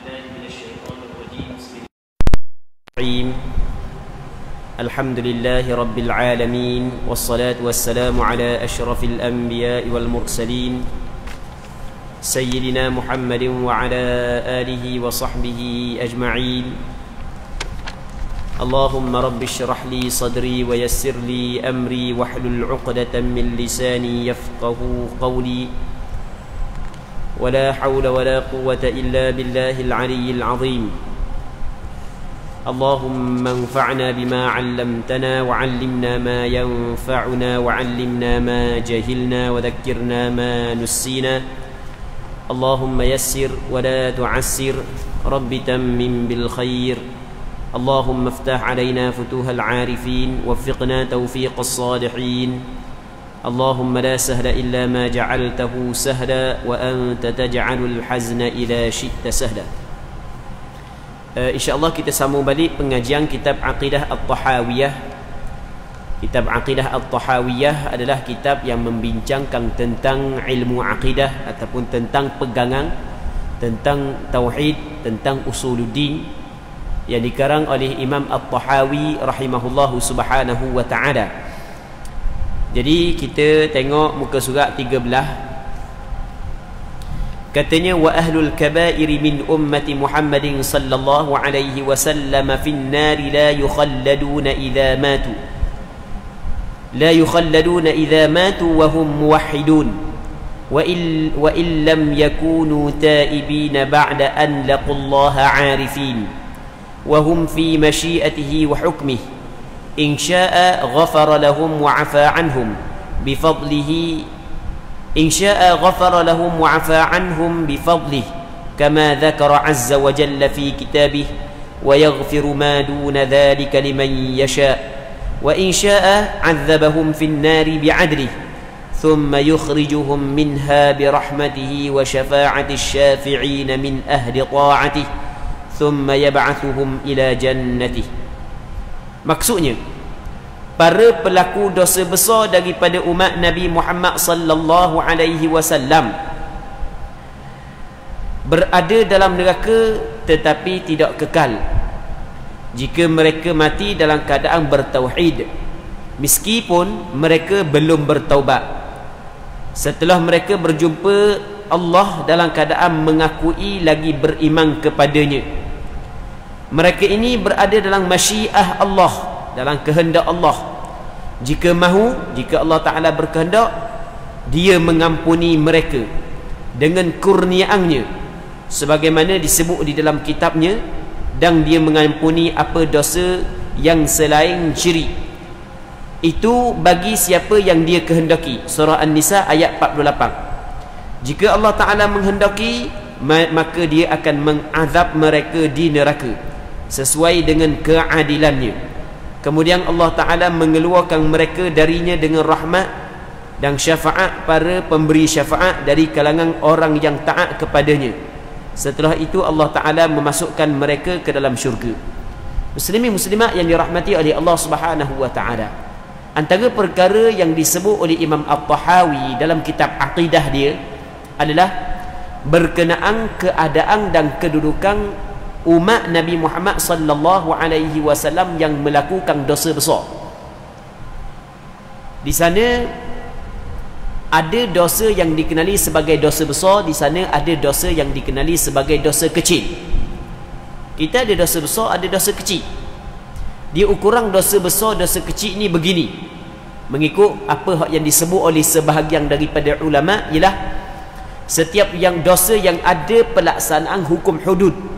بالله من الشيطان الرجيم بسم الله الرحمن الرحيم الحمد لله رب العالمين والصلاة والسلام على أشرف الأنبياء والمرسلين سيدنا محمد وعلى آله وصحبه أجمعين اللهم رب اشرح لي صدري ويسر لي أمري واحلل عقدة من لساني يفقه قولي ولا حول ولا قوة إلا بالله العلي العظيم اللهم انفعنا بما علمتنا وعلمنا ما ينفعنا وعلمنا ما جهلنا وذكرنا ما نسينا اللهم يسر ولا تعسر رب تمم بالخير اللهم افتح علينا فتوح العارفين وفقنا توفيق الصالحين اللهم لا سهل إلا ما جعلته سهلا وأنت تجعل الحزن إذا شئت سهلا. InsyaAllah kita sambung balik pengajian kitab Aqidah At-Tahawiyah. Kitab Aqidah At-Tahawiyah adalah kitab yang membincangkan tentang ilmu aqidah ataupun tentang pegangan, tentang tauhid, tentang usuluddin, yang dikarang oleh Imam At-Tahawi rahimahullahu subhanahu wa ta'ala. Jadi kita tengok muka surat 13. Katanya wa ahlul kaba'ir min ummati Muhammadin sallallahu alaihi wasallam fin nar la yukhalladuna idza matu. La yukhalladuna idza matu wa hum muwahhidun. Wa in lam yakunu ta'ibin ba'da an laqullaha 'arifin. Wa hum fi masyiatihi wa hukmihi. إن شاء غفر لهم وعفى عنهم بفضله إن شاء غفر لهم وعفى عنهم بفضله كما ذكر عز وجل في كتابه ويغفر ما دون ذلك لمن يشاء وإن شاء عذبهم في النار بعدله ثم يخرجهم منها برحمته وشفاعة الشافعين من أهل طاعته ثم يبعثهم إلى جنته. Maksudnya, para pelaku dosa besar daripada umat Nabi Muhammad sallallahu alaihi wasallam berada dalam neraka tetapi tidak kekal jika mereka mati dalam keadaan bertauhid, meskipun mereka belum bertaubat. Setelah mereka berjumpa Allah dalam keadaan mengakui lagi beriman kepadanya, mereka ini berada dalam masyiah Allah, dalam kehendak Allah. Jika mahu, jika Allah Ta'ala berkehendak, Dia mengampuni mereka dengan kurniaannya, sebagaimana disebut di dalam kitabnya, dan Dia mengampuni apa dosa yang selain syirik. Itu bagi siapa yang Dia kehendaki. Surah An-Nisa ayat 48. Jika Allah Ta'ala menghendaki, maka Dia akan mengazab mereka di neraka sesuai dengan keadilannya. Kemudian Allah Ta'ala mengeluarkan mereka darinya dengan rahmat dan syafaat para pemberi syafaat dari kalangan orang yang taat kepadanya. Setelah itu Allah Ta'ala memasukkan mereka ke dalam syurga. Muslimin muslimat yang dirahmati oleh Allah Subhanahu wa Ta'ala, antara perkara yang disebut oleh Imam At-Tahawi dalam kitab Aqidah dia adalah berkenaan keadaan dan kedudukan umat Nabi Muhammad sallallahu alaihi wasallam yang melakukan dosa besar. Di sana ada dosa yang dikenali sebagai dosa besar, di sana ada dosa yang dikenali sebagai dosa kecil. Kita ada dosa besar, ada dosa kecil. Dia ukuran dosa besar, dosa kecil ni begini, mengikut apa yang disebut oleh sebahagian daripada ulama, ialah setiap yang dosa yang ada pelaksanaan hukum hudud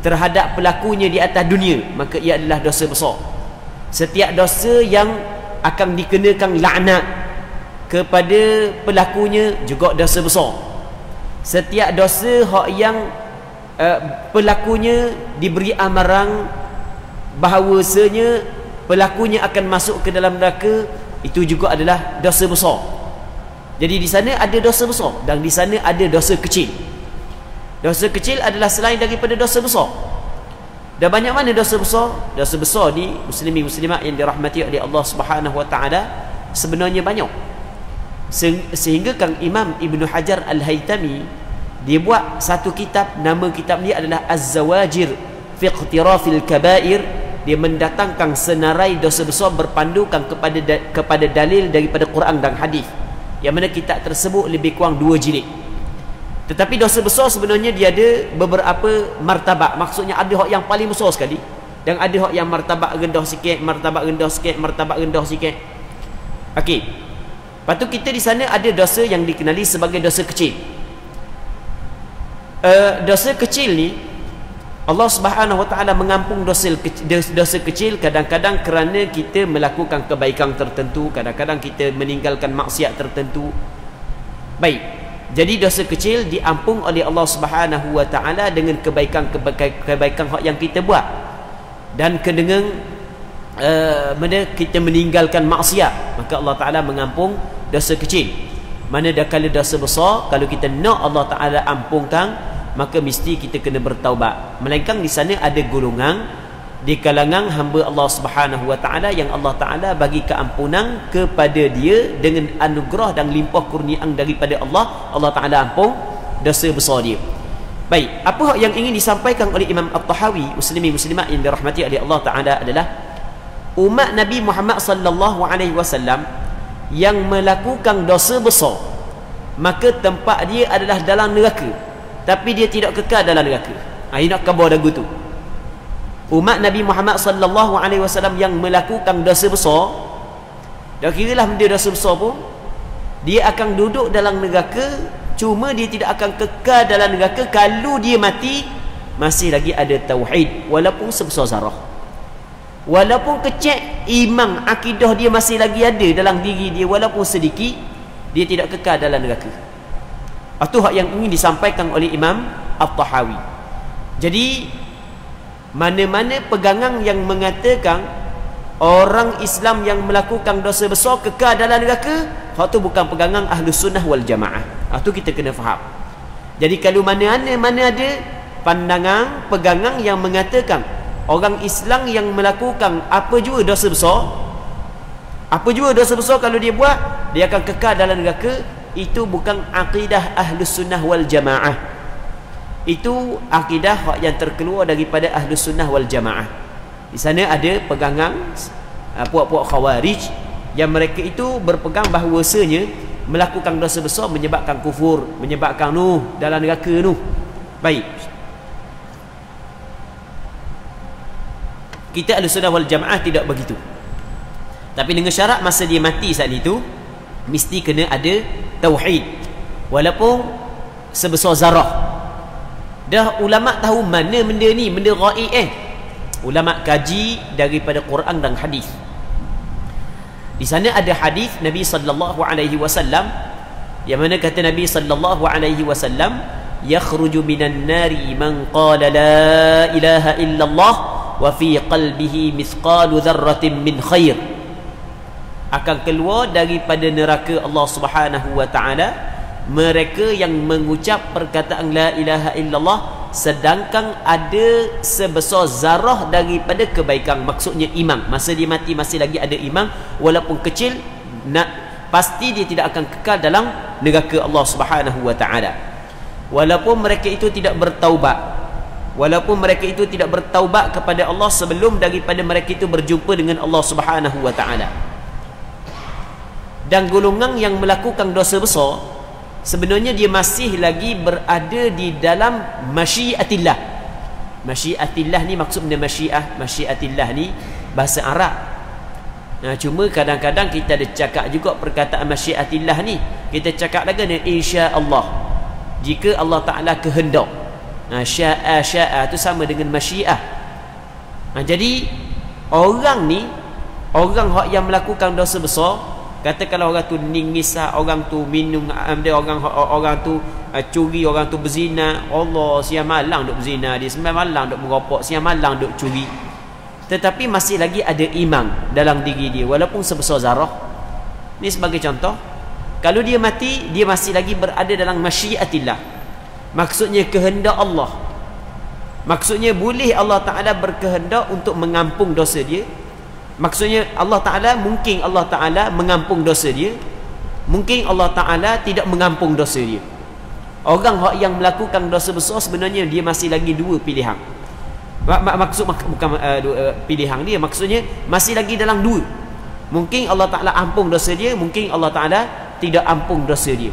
terhadap pelakunya di atas dunia, maka ia adalah dosa besar. Setiap dosa yang akan dikenakan laknat kepada pelakunya juga dosa besar. Setiap dosa yang pelakunya diberi amaran bahawasanya pelakunya akan masuk ke dalam neraka, itu juga adalah dosa besar. Jadi di sana ada dosa besar dan di sana ada dosa kecil. Dosa kecil adalah selain daripada dosa besar. Dan banyak mana dosa besar? Dosa besar ni muslimin muslimat yang dirahmati oleh Allah Subhanahu wa Ta'ala sebenarnya banyak. Sehingga Kang Imam Ibn Hajar Al-Haytami Dia buat satu kitab, nama kitab ni adalah Az-Zawajir fi Iqtirafil Kabair. Dia mendatangkan senarai dosa besar berpandukan kepada dalil daripada Quran dan hadis. Yang mana kitab tersebut lebih kurang 2 jilid. Tetapi dosa besar sebenarnya dia ada beberapa martabat. Maksudnya ada hak yang paling besar sekali, dan ada hak yang martabat rendah sikit, martabat rendah sikit, martabat rendah sikit. Okey. Lepas tu kita di sana ada dosa yang dikenali sebagai dosa kecil. Dosa kecil ni Allah Subhanahu Wa Taala mengampung dosa kecil kadang-kadang kerana kita melakukan kebaikan tertentu, kadang-kadang kita meninggalkan maksiat tertentu. Baik. Jadi dosa kecil diampung oleh Allah Subhanahu Wa Taala dengan kebaikan yang kita buat. Dan dengan mana kita meninggalkan maksiat, maka Allah Taala mengampung dosa kecil. Mana dah kalau dosa besar, kalau kita nak Allah Taala ampunkan, maka mesti kita kena bertaubat. Melainkan di sana ada golongan di kalangan hamba Allah Subhanahu Wa Taala yang Allah Taala bagi keampunan kepada dia dengan anugerah dan limpah kurniaan daripada Allah. Allah Taala ampun dosa besar dia. Baik, apa yang ingin disampaikan oleh Imam At-Tahawi, muslimin muslimat yang dirahmati oleh Allah Taala, adalah umat Nabi Muhammad sallallahu alaihi wasallam yang melakukan dosa besar, maka tempat dia adalah dalam neraka, tapi dia tidak kekal dalam neraka. Ini nak khabar dagu tu. Umat Nabi Muhammad sallallahu alaihi wasallam yang melakukan dosa besar, dah kiralah benda dosa besar pun, dia akan duduk dalam neraka, cuma dia tidak akan kekal dalam neraka kalau dia mati masih lagi ada tauhid, walaupun sebesar zarah. Walaupun kecek iman akidah dia masih lagi ada dalam diri dia, walaupun sedikit, dia tidak kekal dalam neraka. Itu hak yang ingin disampaikan oleh Imam At-Tahawi. Jadi mana-mana pegangan yang mengatakan orang Islam yang melakukan dosa besar kekal dalam neraka, hak tu bukan pegangan Ahlus Sunnah wal Jamaah. Itu kita kena faham. Jadi kalau mana ada pandangan pegangan yang mengatakan orang Islam yang melakukan apa jua dosa besar kalau dia buat, dia akan kekal dalam neraka, itu bukan akidah Ahlus Sunnah wal Jamaah. Itu akidah yang terkeluar daripada Ahlus Sunnah wal Jamaah. Di sana ada pegangan puak-puak Khawarij yang mereka itu berpegang bahawasanya melakukan dosa besar menyebabkan kufur, menyebabkan dalam neraka . Baik, kita Ahlus Sunnah wal Jamaah tidak begitu. Tapi dengan syarat masa dia mati saat itu mesti kena ada tauhid, walaupun sebesar zarah. Dah ulama tahu mana benda ni, benda ghaib ulama kaji daripada Quran dan hadis. Di sana ada hadis Nabi sallallahu alaihi wasallam yang mana kata Nabi sallallahu alaihi wasallam, yakhruju minan nari man qala la ilaha illallah wa fi qalbihi mithqalu dzarratin min khair. Akan keluar daripada neraka Allah Subhanahu wa taala mereka yang mengucap perkataan la ilaha illallah sedangkan ada sebesar zarah daripada kebaikan. Maksudnya iman, masa dia mati masih lagi ada iman, walaupun kecil, pasti dia tidak akan kekal dalam neraka Allah Subhanahu wa taala. Walaupun mereka itu tidak bertaubat, kepada Allah sebelum daripada mereka itu berjumpa dengan Allah Subhanahu wa taala. Dan golongan yang melakukan dosa besar sebenarnya dia masih lagi berada di dalam masyiatillah. Masyiatillah ni maksudnya masyiatillah ni bahasa Arab. Cuma kadang-kadang kita ada cakap juga perkataan masyiatillah ni, kita cakap lagi dengan insya-Allah, jika Allah Taala kehendak. Syaa tu sama dengan masyiah. Jadi orang hak yang melakukan dosa besar, katakanlah orang tu ningisah, orang tu minum, orang tu curi, orang tu berzina. Allah, siang malang duk berzina, dia sembilan malang duk merokok, siang malang duk curi, tetapi masih lagi ada iman dalam diri dia walaupun sebesar zarah. Ni sebagai contoh, kalau dia mati dia masih lagi berada dalam masyiatillah, maksudnya kehendak Allah. Maksudnya boleh Allah Ta'ala berkehendak untuk mengampung dosa dia. Maksudnya mungkin Allah Ta'ala mengampung dosa dia, mungkin Allah Ta'ala tidak mengampung dosa dia. Orang yang melakukan dosa besar sebenarnya dia masih lagi dua pilihan. Maksud bukan pilihan dia, maksudnya masih lagi dalam dua. Mungkin Allah Ta'ala ampun dosa dia, mungkin Allah Ta'ala tidak ampun dosa dia.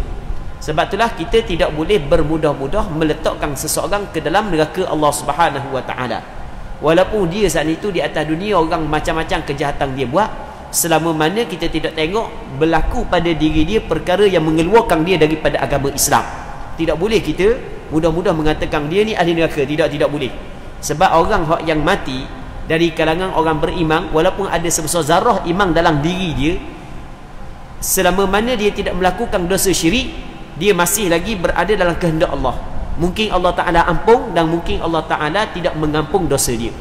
Sebab itulah kita tidak boleh bermudah-mudah meletakkan seseorang ke dalam neraka Allah Subhanahu wa Ta'ala. Walaupun dia saat itu di atas dunia orang macam-macam kejahatan dia buat, selama mana kita tidak tengok berlaku pada diri dia perkara yang mengeluarkan dia daripada agama Islam. Tidak boleh kita mudah-mudah mengatakan dia ni ahli neraka. Tidak boleh. Sebab orang yang mati dari kalangan orang beriman, walaupun ada sebesar zarah iman dalam diri dia, selama mana dia tidak melakukan dosa syirik, dia masih lagi berada dalam kehendak Allah. Mungkin Allah Ta'ala ampun dan mungkin Allah Ta'ala tidak mengampung dosa dia.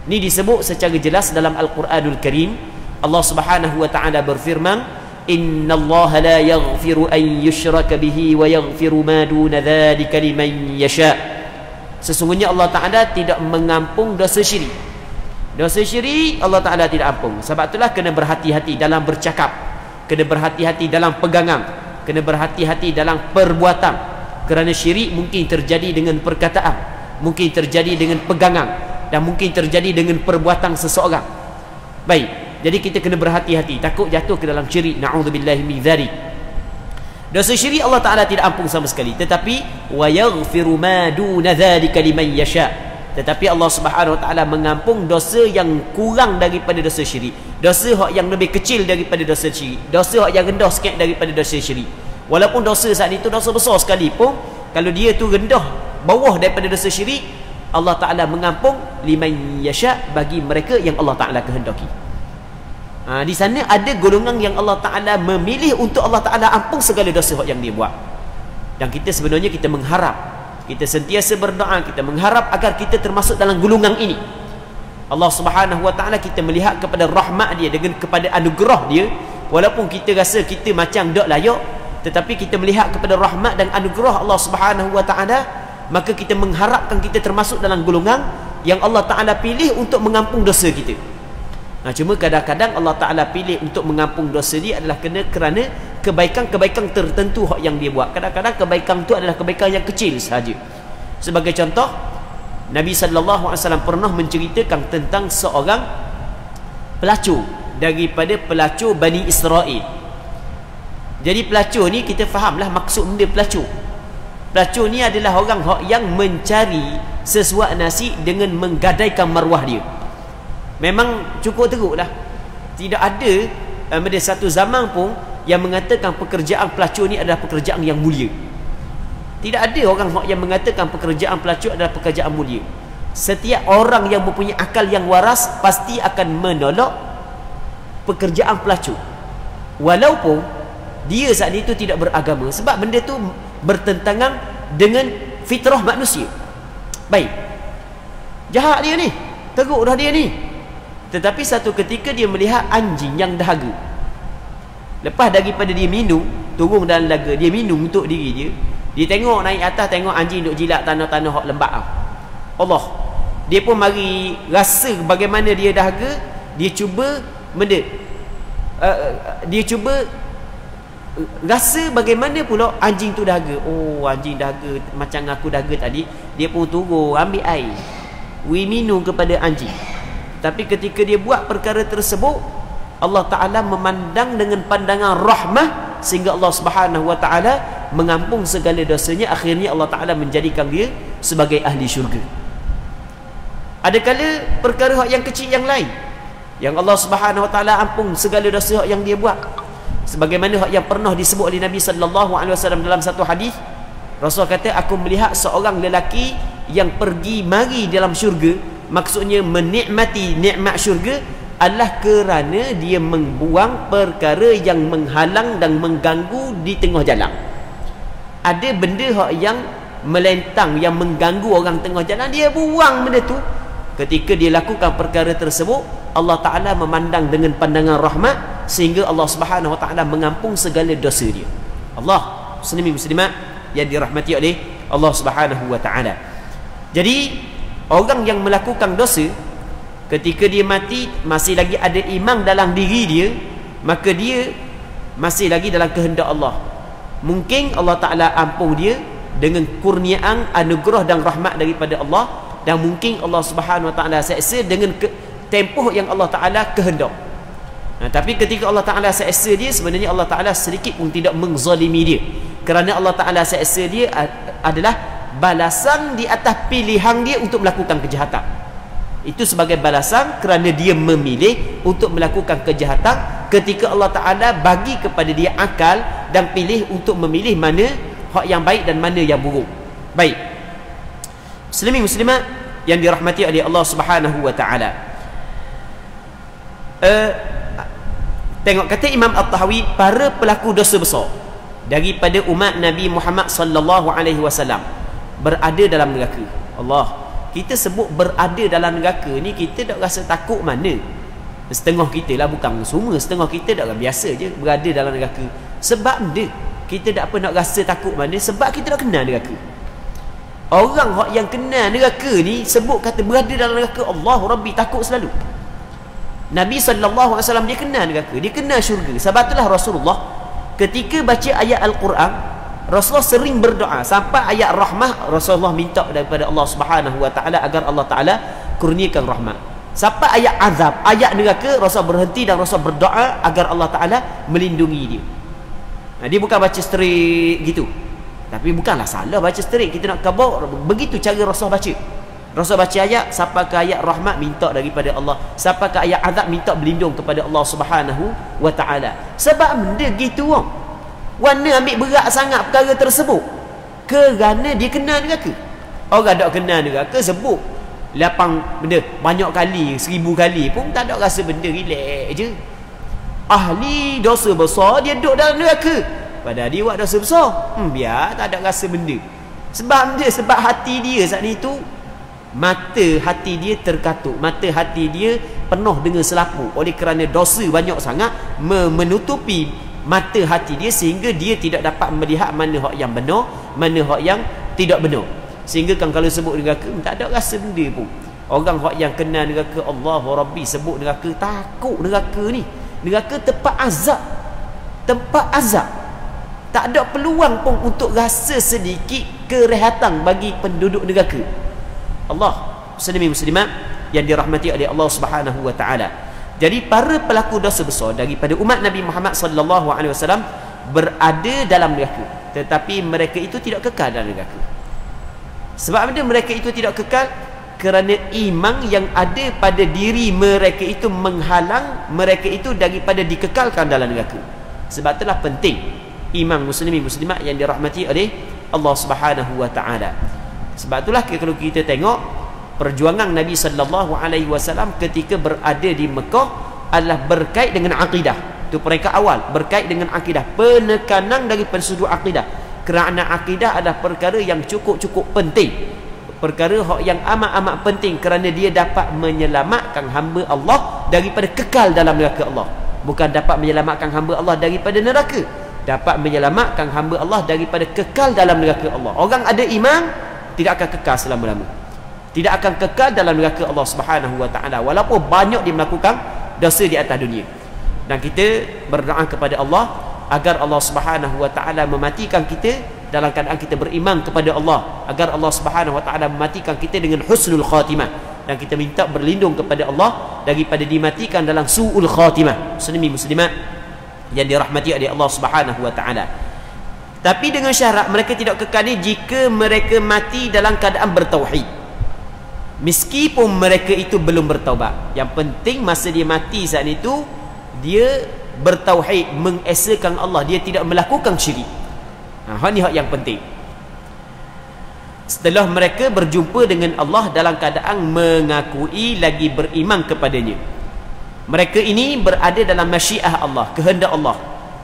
Ini disebut secara jelas dalam Al-Quranul Karim. Allah Subhanahu wa Ta'ala berfirman, innallaha la yaghfiru an yushraka bihi wa yaghfiru ma duna dzalika liman yasha. Sesungguhnya Allah Ta'ala tidak mengampung dosa syirik. Dosa syirik Allah Ta'ala tidak ampung. Sebab itulah kena berhati-hati dalam bercakap, kena berhati-hati dalam pegangan, kena berhati-hati dalam perbuatan. Kerana syirik mungkin terjadi dengan perkataan, mungkin terjadi dengan pegangan, dan mungkin terjadi dengan perbuatan seseorang. Baik, jadi kita kena berhati-hati, takut jatuh ke dalam syirik. Na'udzubillahi min dzalik. Dosa syirik Allah Ta'ala tidak ampun sama sekali. Tetapi wa yaghfiru ma duna dzalika liman yasha. Tetapi Allah Subhanahu wa Ta'ala mengampung dosa yang kurang daripada dosa syirik, dosa yang lebih kecil daripada dosa syirik, dosa yang rendah sikit daripada dosa syirik. Walaupun dosa saat itu dosa besar sekalipun, kalau dia tu rendah bawah daripada dosa syirik, Allah Ta'ala mengampung liman yasha, bagi mereka yang Allah Ta'ala kehendaki. Di sana ada golongan yang Allah Ta'ala memilih untuk Allah Ta'ala ampun segala dosa yang dia buat. Dan kita sebenarnya kita mengharap, kita sentiasa berdoa, kita mengharap agar kita termasuk dalam golongan ini. Allah Subhanahu wa Ta'ala, kita melihat kepada rahmat dia, dengan kepada anugerah dia, walaupun kita rasa kita macam tak layak, tetapi kita melihat kepada rahmat dan anugerah Allah Subhanahu wa Ta'ala, maka kita mengharapkan kita termasuk dalam golongan yang Allah Ta'ala pilih untuk mengampung dosa kita. Cuma kadang-kadang Allah Ta'ala pilih untuk mengampung dosa dia adalah kerana kebaikan-kebaikan tertentu yang dia buat. Kadang-kadang kebaikan itu adalah kebaikan yang kecil sahaja. Sebagai contoh, Nabi SAW pernah menceritakan tentang seorang pelacur daripada pelacur Bani Israel. Jadi pelacur ni kita fahamlah maksud benda pelacur. Pelacur ni adalah orang yang mencari sesuap nasi dengan menggadaikan maruah dia. Memang cukup teruklah. Tidak ada pada satu zaman pun yang mengatakan pekerjaan pelacur ni adalah pekerjaan yang mulia. Tidak ada orang yang mengatakan pekerjaan pelacur adalah pekerjaan mulia. Setiap orang yang mempunyai akal yang waras pasti akan menolak pekerjaan pelacur, walaupun dia saat itu tidak beragama, sebab benda tu bertentangan dengan fitrah manusia. Baik, jahat dia ni, teruk dah dia ni. Tetapi satu ketika dia melihat anjing yang dahaga. Lepas daripada dia minum, turun dalam dahaga, dia minum untuk diri dia. Dia tengok naik atas, tengok anjing duk jilat tanah-tanah hak lembab. Allah, dia pun mari rasa bagaimana dia dahaga. Dia cuba benda, dia cuba rasa bagaimana pula anjing tu dahaga. Oh, anjing dahaga macam aku dahaga tadi. Dia pun turun ambil air, minum kepada anjing. Tapi ketika dia buat perkara tersebut, Allah Ta'ala memandang dengan pandangan rahmah, sehingga Allah Subhanahu wa Ta'ala mengampung segala dosanya. Akhirnya Allah Ta'ala menjadikan dia sebagai ahli syurga. Adakala perkara yang kecil yang lain yang Allah Subhanahu wa Ta'ala ampung segala dosa yang dia buat, sebagaimana yang pernah disebut oleh Nabi SAW dalam satu hadis. Rasul kata, aku melihat seorang lelaki yang pergi mari dalam syurga. Maksudnya menikmati nikmat syurga adalah kerana dia membuang perkara yang menghalang dan mengganggu di tengah jalan. Ada benda yang melentang, yang mengganggu orang tengah jalan, dia buang benda tu. Ketika dia lakukan perkara tersebut, Allah Ta'ala memandang dengan pandangan rahmat, sehingga Allah Subhanahu wa Ta'ala mengampung segala dosa dia. Allah, muslimin muslimat yang dirahmati oleh Allah Subhanahu wa Ta'ala. Jadi orang yang melakukan dosa, ketika dia mati masih lagi ada iman dalam diri dia, maka dia masih lagi dalam kehendak Allah. Mungkin Allah Ta'ala ampun dia, dengan kurniaan, anugerah dan rahmat daripada Allah, dan mungkin Allah Subhanahu Wa Taala seksa dengan tempoh yang Allah Taala kehendak. Tapi ketika Allah Taala seksa dia, sebenarnya Allah Taala sedikit pun tidak menzalimi dia, kerana Allah Taala seksa dia adalah balasan di atas pilihan dia untuk melakukan kejahatan. Itu sebagai balasan kerana dia memilih untuk melakukan kejahatan, ketika Allah Ta'ala bagi kepada dia akal dan pilih untuk memilih mana hak yang baik dan mana yang buruk. Baik, muslimin muslimat yang dirahmati oleh Allah Subhanahu Wa Ta'ala, tengok kata Imam At-Tahawi, para pelaku dosa besar daripada umat Nabi Muhammad sallallahu alaihi wasallam berada dalam neraka. Allah, kita sebut berada dalam neraka ni, kita tak rasa takut mana? Setengah kita lah, bukan semua, setengah kita tak biasa je berada dalam neraka. Sebab dia, kita tak apa nak rasa takut mana? Sebab kita tak kenal neraka. Orang yang kenal neraka ni sebut kata berada dalam neraka, Allah Rabbi, takut selalu. Nabi SAW dia kenal neraka, dia kenal syurga. Sebab itulah Rasulullah ketika baca ayat Al-Quran, Rasulullah sering berdoa sampai ayat rahmah, Rasulullah minta daripada Allah Subhanahu Wa Taala agar Allah Taala kurniakan rahmat. Sampai ayat azab, ayat neraka, Rasulullah berhenti dan Rasulullah berdoa agar Allah Taala melindungi dia. Dia bukan baca straight gitu, tapi bukanlah salah baca straight, kita nak khabar, begitu cara Rasulullah baca. Rasulullah baca ayat sampai ke ayat rahmat, minta daripada Allah, sampai ke ayat azab, minta berlindung kepada Allah Subhanahu Wa Taala. Sebab benda gitu orang Wana ambil berat sangat perkara tersebut kerana dia kenal neraka. Orang tak kenal neraka sebut 8 benda banyak kali, 1000 kali pun tak ada rasa benda, relax je. Ahli dosa besar dia duduk dalam neraka, padahal dia buat dosa besar, biar tak ada rasa benda. Sebab dia, sebab hati dia saat itu, mata hati dia terkatuk, mata hati dia penuh dengan selapu, oleh kerana dosa banyak sangat menutupi mata hati dia, sehingga dia tidak dapat melihat mana hak yang benar, mana hak yang tidak benar. Sehingga kan kalau sebut neraka tak ada rasa benda pun. Orang hak yang kenal neraka, Allahu Rabbi, sebut neraka takut. Neraka ni, neraka tempat azab, tempat azab. Tak ada peluang pun untuk rasa sedikit kerehatan bagi penduduk neraka. Allah, muslimin muslimat yang dirahmati oleh Allah Subhanahu Wa Taala. Jadi para pelaku dosa besar daripada umat Nabi Muhammad sallallahu alaihi wasallam berada dalam neraka, tetapi mereka itu tidak kekal dalam neraka. Sebab mereka itu tidak kekal kerana iman yang ada pada diri mereka itu menghalang mereka itu daripada dikekalkan dalam neraka. Sebab itulah penting iman muslimin muslimat yang dirahmati oleh Allah Subhanahu Wa Taala. Sebab itulah kalau kita tengok perjuangan Nabi sallallahu alaihi wasallam ketika berada di Mekah adalah berkait dengan akidah. Itu peringkat awal, berkait dengan akidah, penekanan daripada sudut akidah. Kerana akidah adalah perkara yang cukup-cukup penting, perkara yang amat-amat penting, kerana dia dapat menyelamatkan hamba Allah daripada kekal dalam neraka Allah. Bukan dapat menyelamatkan hamba Allah daripada neraka, dapat menyelamatkan hamba Allah daripada kekal dalam neraka Allah. Orang ada iman tidak akan kekal selama-lama, tidak akan kekal dalam neraka Allah Subhanahu Wa Taala, walaupun banyak dia melakukan dosa di atas dunia. Dan kita berdoa kepada Allah agar Allah Subhanahu Wa Taala mematikan kita dalam keadaan kita beriman kepada Allah, agar Allah Subhanahu Wa Taala mematikan kita dengan husnul khatimah, dan kita minta berlindung kepada Allah daripada dimatikan dalam su'ul khatimah. Muslimin muslimat yang dirahmati oleh Allah Subhanahu Wa Taala. Tapi dengan syarat mereka tidak kekal ni jika mereka mati dalam keadaan bertauhid. Meskipun mereka itu belum bertaubat, yang penting masa dia mati saat itu dia bertauhid, mengesakan Allah, dia tidak melakukan syirik. Ini hak yang penting. Setelah mereka berjumpa dengan Allah dalam keadaan mengakui lagi beriman kepadanya, mereka ini berada dalam masyiah Allah, kehendak Allah.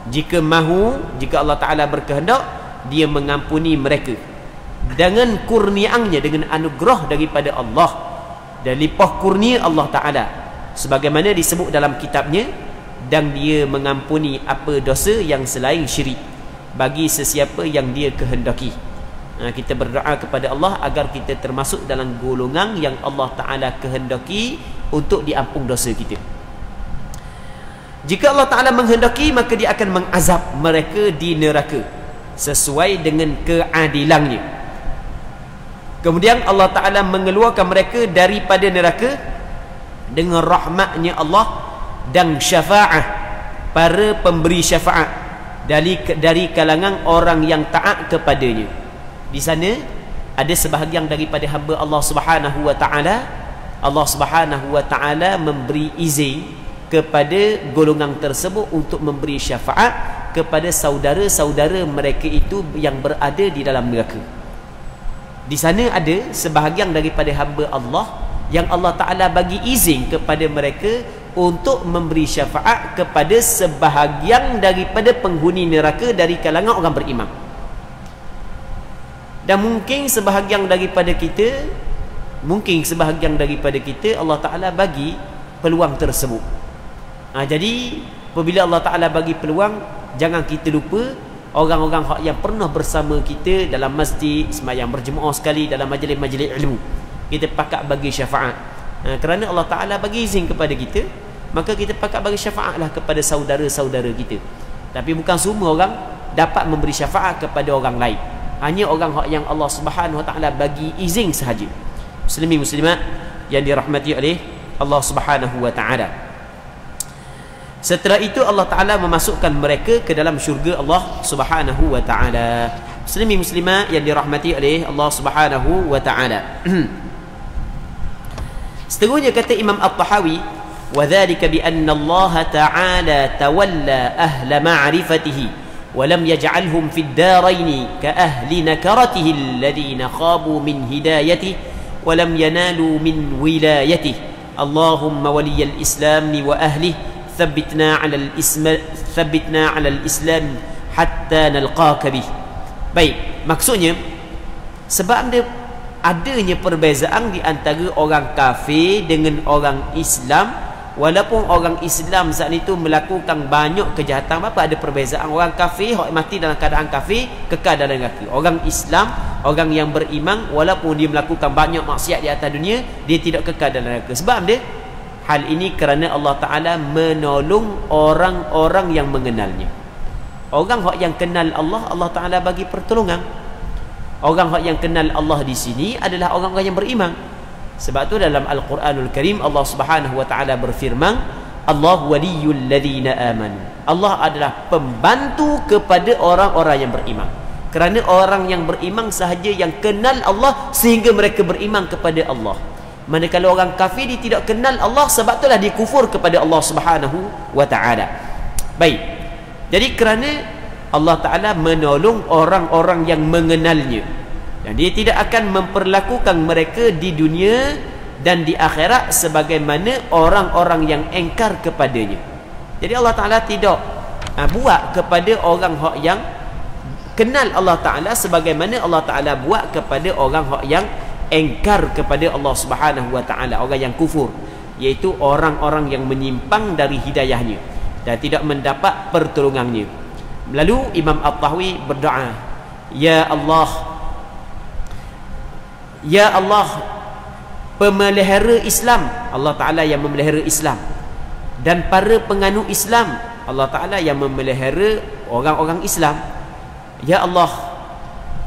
Jika mahu, jika Allah Ta'ala berkehendak, dia mengampuni mereka dengan kurniaannya, dengan anugerah daripada Allah dan limpah kurnia Allah Ta'ala, sebagaimana disebut dalam kitabnya, dan dia mengampuni apa dosa yang selain syirik bagi sesiapa yang dia kehendaki. Kita berdoa kepada Allah agar kita termasuk dalam golongan yang Allah Ta'ala kehendaki untuk diampun dosa kita. Jika Allah Ta'ala menghendaki, maka dia akan mengazab mereka di neraka. sesuai dengan keadilannya. Kemudian Allah Ta'ala mengeluarkan mereka daripada neraka dengan rahmatnya Allah dan syafa'ah, para pemberi syafaat dari kalangan orang yang taat kepadanya. Di sana ada sebahagian daripada hamba Allah Subhanahu wa Ta'ala, Allah Subhanahu wa Ta'ala memberi izin kepada golongan tersebut untuk memberi syafaat kepada saudara-saudara mereka itu yang berada di dalam neraka. Di sana ada sebahagian daripada hamba Allah yang Allah Ta'ala bagi izin kepada mereka untuk memberi syafaat kepada sebahagian daripada penghuni neraka dari kalangan orang beriman. Dan mungkin sebahagian daripada kita Allah Ta'ala bagi peluang tersebut. Jadi apabila Allah Ta'ala bagi peluang, jangan kita lupa orang-orang yang pernah bersama kita dalam masjid, sembahyang berjemaah sekali, dalam majlis-majlis ilmu, kita pakat bagi syafaat. Kerana Allah Ta'ala bagi izin kepada kita, maka kita pakat bagi syafaatlah kepada saudara-saudara kita. Tapi bukan semua orang dapat memberi syafaat kepada orang lain, hanya orang yang Allah Subhanahu wa Ta'ala bagi izin sahaja. Muslimin muslimat yang dirahmati oleh Allah Subhanahu wa Ta'ala. Setelah itu Allah Ta'ala memasukkan mereka ke dalam syurga Allah Subhanahu wa Ta'ala. Muslimin muslimat yang dirahmati oleh Allah Subhanahu wa Ta'ala. Seterusnya kata Imam At-Tahawi, وَذَلِكَ بِأَنَّ اللَّهَ تَعَالَى تَوَلَّى أَهْلَ مَعْرِفَتِهِ وَلَمْ يَجْعَلْهُمْ فِي الدَّارَيْنِ كَأَهْلِ نَكَرَتِهِ الَّذِينَ خَابُوا مِنْ هِدَايَتِهِ وَلَمْ يَنَالُوا مِنْ وِلَايَتِهِ اللهم ولي الإسلام وأهله ثبتنا على الإسلام حتى نلقاك به. Baik, maksudnya sebab adanya perbezaan di antara orang kafir dengan orang Islam, walaupun orang Islam saat itu melakukan banyak kejahatan. Apa ada perbezaan? Orang kafir mati dalam keadaan kafir, kekal dalam neraka. Orang Islam, orang yang beriman, walaupun dia melakukan banyak maksiat di atas dunia, dia tidak kekal dalam neraka. Sebab dia hal ini kerana Allah Ta'ala menolong orang-orang yang mengenalnya. Orang yang kenal Allah, Allah Ta'ala bagi pertolongan. Orang yang kenal Allah di sini adalah orang-orang yang beriman. Sebab tu dalam Al-Quranul Karim Allah Subhanahu wa Ta'ala berfirman, Allah waliyul ladzina amanu. Allah adalah pembantu kepada orang-orang yang beriman. Kerana orang yang beriman sahaja yang kenal Allah sehingga mereka beriman kepada Allah. Manakala orang kafir dia tidak kenal Allah, sebab itulah dia kufur kepada Allah Subhanahu wa Ta'ala. Baik. Jadi kerana Allah Ta'ala menolong orang-orang yang mengenalnya, dan dia tidak akan memperlakukan mereka di dunia dan di akhirat sebagaimana orang-orang yang engkar kepadanya. Jadi Allah Ta'ala tidak buat kepada orang yang kenal Allah Ta'ala sebagaimana Allah Ta'ala buat kepada orang yang engkar kepada Allah Subhanahu wa Ta'ala, orang yang kufur, iaitu orang-orang yang menyimpang dari hidayahnya dan tidak mendapat pertolongannya. Lalu Imam At-Tahawi berdoa, Ya Allah, Ya Allah, pemelihara Islam, Allah Ta'ala yang memelihara Islam, dan para penganut Islam, Allah Ta'ala yang memelihara orang-orang Islam. Ya Allah,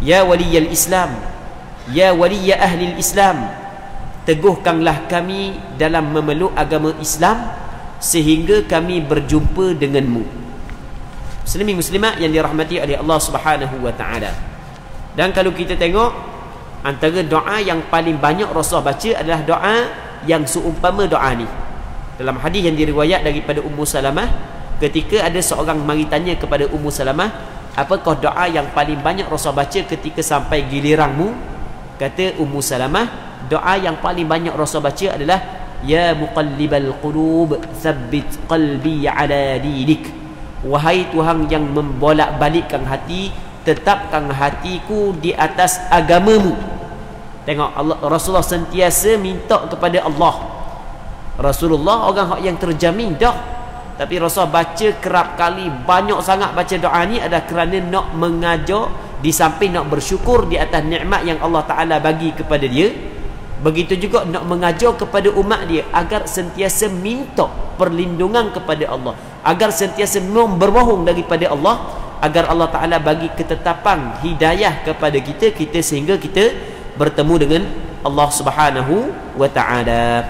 Ya waliyal Islam, Ya waliya ahli Islam, teguhkanlah kami dalam memeluk agama Islam sehingga kami berjumpa denganmu. Muslimin muslimat yang dirahmati oleh Allah Subhanahu wa Ta'ala. Dan kalau kita tengok, antara doa yang paling banyak Rasul baca adalah doa yang seumpama doa ni. Dalam hadis yang diriwayat daripada Ummu Salamah, ketika ada seorang mari tanya kepada Ummu Salamah, apakah doa yang paling banyak Rasul baca ketika sampai giliranmu? Kata Ummu Salamah, doa yang paling banyak Rasul baca adalah Ya muqallibal qulub, tsabbit qalbi ala dinik. Wahai Tuhan yang membolak-balikkan hati, tetapkan hatiku di atas agamamu. Tengok, Rasulullah sentiasa minta kepada Allah. Rasulullah orang yang terjamin dah, tapi Rasulullah baca kerap kali, banyak sangat baca doa ni adalah kerana nak mengajar, di samping nak bersyukur di atas nikmat yang Allah Ta'ala bagi kepada dia, begitu juga nak mengajar kepada umat dia agar sentiasa minta perlindungan kepada Allah, agar sentiasa berbohong daripada Allah, agar Allah Ta'ala bagi ketetapan hidayah kepada kita sehingga kita bertemu dengan Allah Subhanahu wa Ta'ala.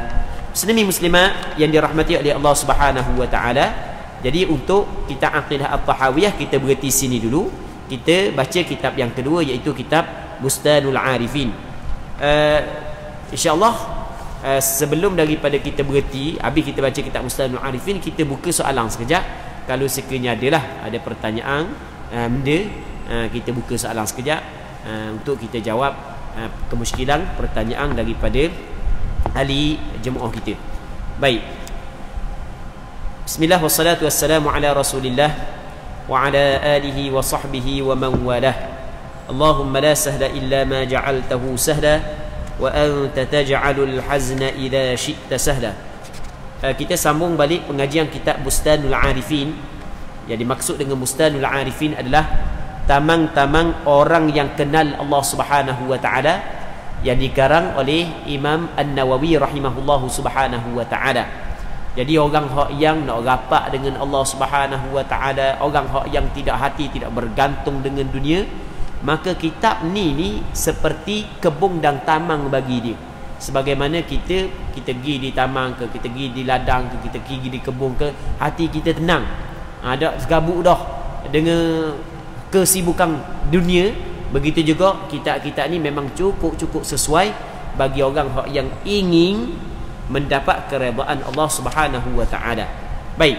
Muslimin muslimat yang dirahmati oleh Allah Subhanahu wa Ta'ala, jadi untuk kita Aqidah At-Tahawiyah kita berhenti sini dulu. Kita baca kitab yang kedua, iaitu kitab Bustanul Arifin. InsyaAllah sebelum daripada kita berhenti, habis kita baca kitab Bustanul Arifin, kita buka soalan sekejap. Kalau sekiranya ada pertanyaan benda, kita buka soalan sekejap untuk kita jawab kemusykilan pertanyaan daripada ahli jemaah kita. Baik. Bismillah wassalatu wassalamu ala Rasulillah wa ala alihi wa sahbihi wa man walah. Allahumma la sahla illa ma ja'altahu sahla wa anta taj'alul hazna idza syi'ta sahla. Kita sambung balik pengajian kitab Bustanul Arifin. Yang dimaksud dengan Bustanul Arifin adalah tamang-tamang orang yang kenal Allah Subhanahu wa Ta'ala, yang dikarang oleh Imam An-Nawawi rahimahullahu subhanahu wa ta'ala. Jadi orang yang nak rapat dengan Allah Subhanahu wa Ta'ala, orang yang tidak hati, tidak bergantung dengan dunia, maka kitab ni seperti kebun dan tamang bagi dia. Sebagaimana kita pergi di tamang ke, kita pergi di ladang ke, kita pergi di kebun ke, hati kita tenang. Ada segabuk dah dengan kesibukan dunia. Begitu juga kitab-kitab ni memang cukup sesuai bagi orang yang ingin mendapat keredaan Allah Subhanahu wa Ta'ala. Baik.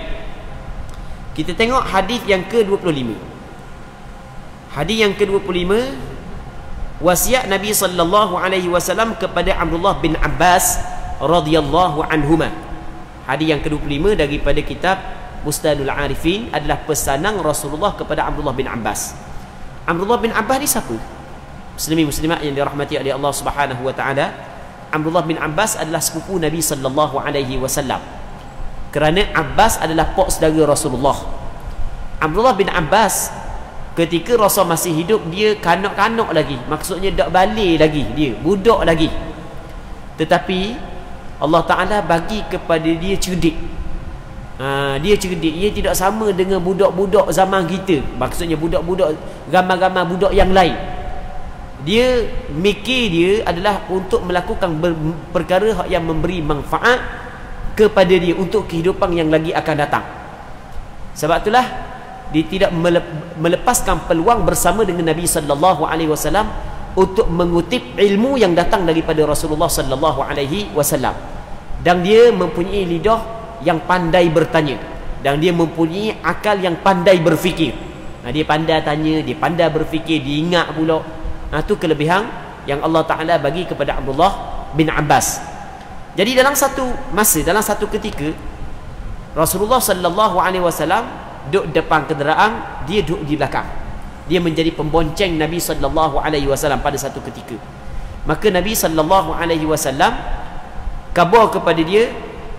Kita tengok hadis yang ke-25. Hadis yang ke-25, wasiat Nabi sallallahu alaihi wasallam kepada Abdullah bin Abbas radhiyallahu anhuma. Hadis yang ke-25 daripada kitab Bustanul Arifin adalah pesanan Rasulullah kepada Abdullah bin Abbas. Abdullah bin Abbas ni siapa? Muslimin muslimat yang dirahmati oleh Allah Subhanahu wa Ta'ala, Abdullah bin Abbas adalah sepupu Nabi sallallahu alaihi wasallam. Kerana Abbas adalah pak saudara Rasulullah. Abdullah bin Abbas ketika Rasul masih hidup, dia kanak-kanak lagi. Maksudnya dak balik lagi, dia budak lagi. Tetapi Allah Ta'ala bagi kepada dia cerdik. Dia cerdik. Dia tidak sama dengan budak-budak zaman kita. Maksudnya budak-budak, ramai-ramai budak yang lain. Dia mikir dia adalah untuk melakukan perkara yang memberi manfaat kepada dia untuk kehidupan yang lagi akan datang. Sebab itulah dia tidak melepaskan peluang bersama dengan Nabi sallallahu alaihi wasallam untuk mengutip ilmu yang datang daripada Rasulullah sallallahu alaihi wasallam. Dan dia mempunyai lidah yang pandai bertanya, dan dia mempunyai akal yang pandai berfikir. Dia pandai tanya, dia pandai berfikir, dia ingat pula. Itu kelebihan yang Allah Ta'ala bagi kepada Abdullah bin Abbas. Jadi dalam satu masa, dalam satu ketika, Rasulullah sallallahu alaihi wasallam duduk depan kenderaan, dia duduk di belakang. Dia menjadi pembonceng Nabi sallallahu alaihi wasallam pada satu ketika. Maka Nabi sallallahu alaihi wasallam khabar kepada dia,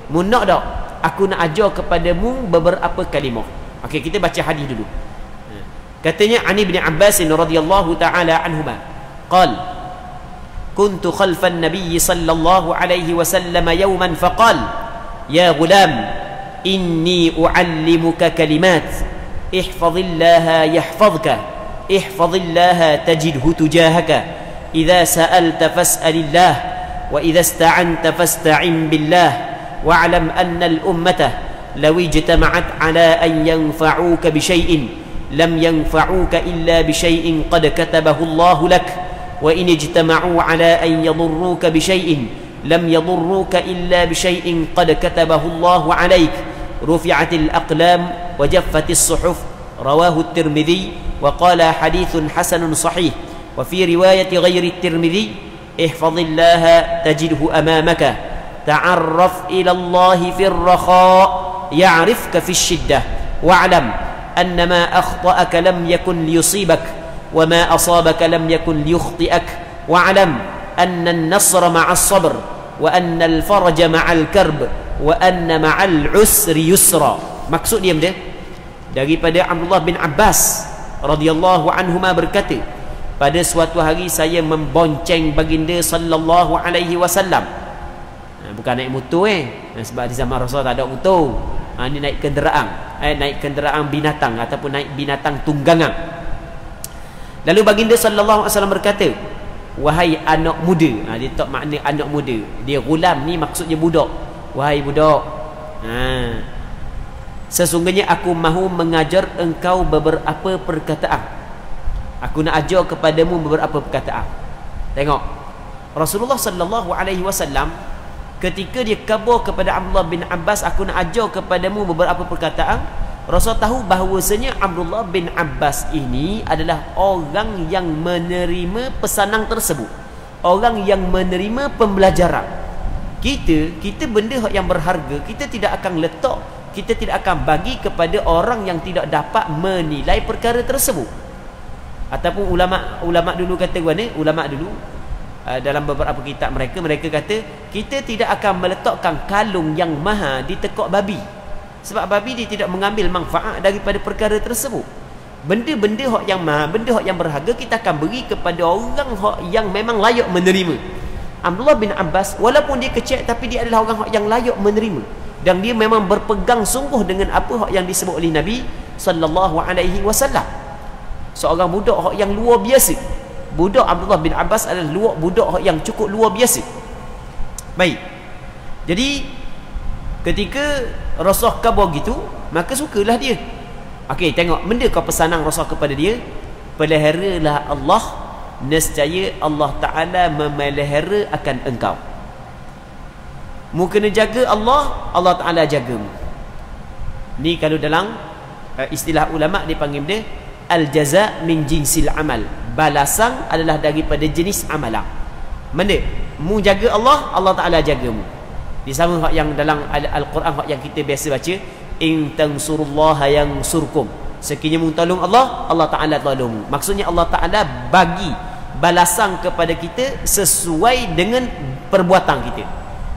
"Munak dak? Aku nak ajar kepadamu beberapa kalimah." Okey, kita baca hadis dulu. Katanya Ani bin Abbas radhiyallahu taala anhuma qal kuntu khalfan nabiy sallallahu alaihi wasallam yawman faqal ya ghulam inni uallimuka kalimat ihfazillaha yahfazka ihfazillaha tajidhu tujahaka idza sa'alta fas'alillah wa idza ista'anta fasta'in billah wa'lam anna al-ummata law ijtama'at ala an yanfa'uka bi shay'in lam yanfa'uka illa bi shay'in qad katabahu Allah lak wa in ijtama'u ala an yadurruka bi shay'in lam yadurruka illa bi shay'in qad katabahu Allah 'alayk rufi'atil aqlam wa jaffatis suhuf rawahu at-Tirmidzi wa qala hadithun hasanun sahih wa fi riwayati ghairi at-Tirmidzi ihfazillaha tajidhu amamaka ta'arraf ila Allah fi ar-rakha' ya'rifka fi ash-shiddah wa'lam أن ما أخطأك لم يكن ليصيبك وما أصابك لم يكن ليخطئك واعلم أن النصر مع الصبر وأن الفرج مع الكرب وأن مع العسر يسرا. Maksud dia daripada Abdullah bin Abbas radhiyallahu anhuma berkata, pada suatu hari saya membonceng baginda sallallahu alaihi wasallam. Bukan naik motor sebab di zaman Rasul tak ada motor. Ni naik kenderaan, naik kenderaan binatang ataupun naik binatang tunggangan. Lalu baginda sallallahu alaihi wasallam berkata, wahai anak muda. Dia tak makna anak muda, dia gulam ni maksudnya budak. Wahai budak, sesungguhnya aku mahu mengajar engkau beberapa perkataan. Aku nak ajar kepadamu beberapa perkataan. Tengok, Rasulullah sallallahu alaihi wasallam ketika dia khabar kepada Abdullah bin Abbas, aku nak ajar kepadamu beberapa perkataan, Rasul tahu bahawasanya Abdullah bin Abbas ini adalah orang yang menerima pesanan tersebut, orang yang menerima pembelajaran. Kita benda yang berharga kita tidak akan letak, kita tidak akan bagi kepada orang yang tidak dapat menilai perkara tersebut. Ataupun ulama dulu kata mana? Ulama dulu dalam beberapa kitab mereka kata, kita tidak akan meletakkan kalung yang mahal di tekak babi, sebab babi dia tidak mengambil manfaat daripada perkara tersebut. Benda-benda yang mahal, benda yang berharga kita akan beri kepada orang yang memang layak menerima. Abdullah bin Abbas walaupun dia kecil, tapi dia adalah orang yang layak menerima, dan dia memang berpegang sungguh dengan apa yang disebut oleh Nabi sallallahu alaihi wasallam. Seorang budak yang luar biasa. Budak Abdullah bin Abbas adalah budak yang cukup luar biasa. Baik. Jadi ketika Rasul khabar gitu, maka sukalah dia. Okey, tengok benda kau pesanan Rasul kepada dia, peliharalah Allah, nescaya Allah Ta'ala memelihara akan engkau. Mu kena jaga Allah, Allah Ta'ala jagamu. Ni kalau dalam istilah ulama' dipanggil dia al-jaza' min jinsil amal. Balasan adalah daripada jenis amalan. Mana? Mu jaga Allah, Allah Ta'ala jagamu. Di sama yang dalam Al-Quran yang kita biasa baca, in tansurullaha yansurkum. Sekiranya mu tolong Allah, Allah Ta'ala tolongmu. Maksudnya Allah Ta'ala bagi balasan kepada kita sesuai dengan perbuatan kita.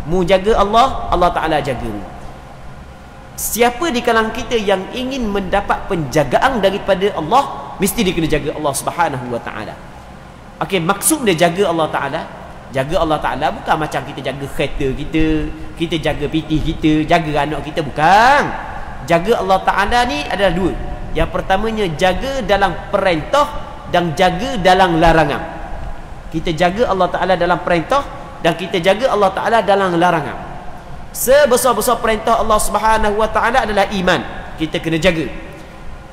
Mu jaga Allah, Allah Ta'ala jagamu. Siapa di kalangan kita yang ingin mendapat penjagaan daripada Allah, mesti dia kena jaga Allah Subhanahu wa Ta'ala. Okey, maksud dia jaga Allah Ta'ala, jaga Allah Ta'ala bukan macam kita jaga kereta kita jaga pitih kita, jaga anak kita, bukan. Jaga Allah Ta'ala ni adalah dua. Yang pertamanya jaga dalam perintah dan jaga dalam larangan. Kita jaga Allah Ta'ala dalam perintah dan kita jaga Allah Ta'ala dalam larangan. Sebesar-besar perintah Allah Subhanahu wa Ta'ala adalah iman, kita kena jaga.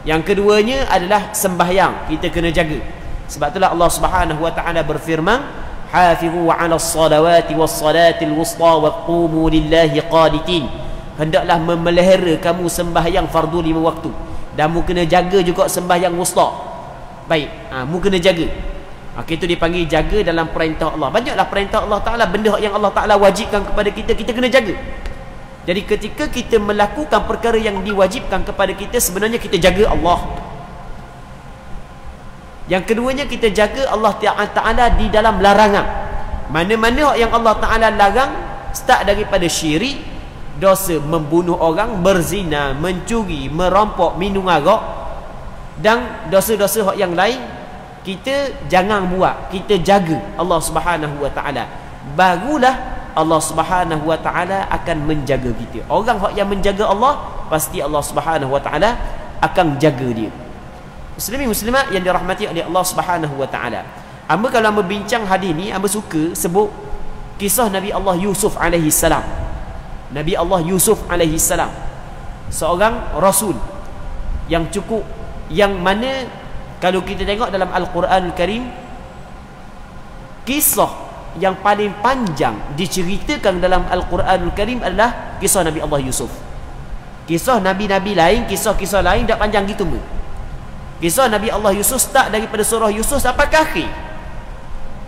Yang keduanya adalah sembahyang, kita kena jaga. Sebab itulah Allah Subhanahu wa Ta'ala berfirman, hafizu 'alas salawati was salatil wusta wa qumu lillahi qanitin. Hendaklah memelihara kamu sembahyang fardu 5 waktu, dan mu kena jaga juga sembahyang wusta. Baik, mu kena jaga. Itu dipanggil jaga dalam perintah Allah. Banyaklah perintah Allah Ta'ala, benda yang Allah Ta'ala wajibkan kepada kita, kita kena jaga. Jadi ketika kita melakukan perkara yang diwajibkan kepada kita, sebenarnya kita jaga Allah. Yang keduanya, kita jaga Allah Ta'ala di dalam larangan. Mana-mana yang Allah Ta'ala larang, start daripada syirik, dosa membunuh orang, berzina, mencuri, merampok, minum arak, dan dosa-dosa yang lain, kita jangan buat, kita jaga Allah Subhanahu wa Ta'ala. Barulah Allah Subhanahu wa Ta'ala akan menjaga kita. Orang yang menjaga Allah, pasti Allah Subhanahu wa Ta'ala akan jaga dia. Muslimin muslimat yang dirahmati oleh Allah Subhanahu wa Ta'ala, amba kalau membincang hadis ni, amba suka sebut kisah Nabi Allah Yusuf alaihi salam. Nabi Allah Yusuf alaihi salam, seorang rasul yang cukup, yang mana kalau kita tengok dalam Al-Quranul Karim, kisah yang paling panjang diceritakan dalam Al-Quranul Karim adalah kisah Nabi Allah Yusuf. Kisah Nabi-Nabi lain, kisah-kisah lain tak panjang gitu pun. Kisah Nabi Allah Yusuf start daripada surah Yusuf sampai ke akhir.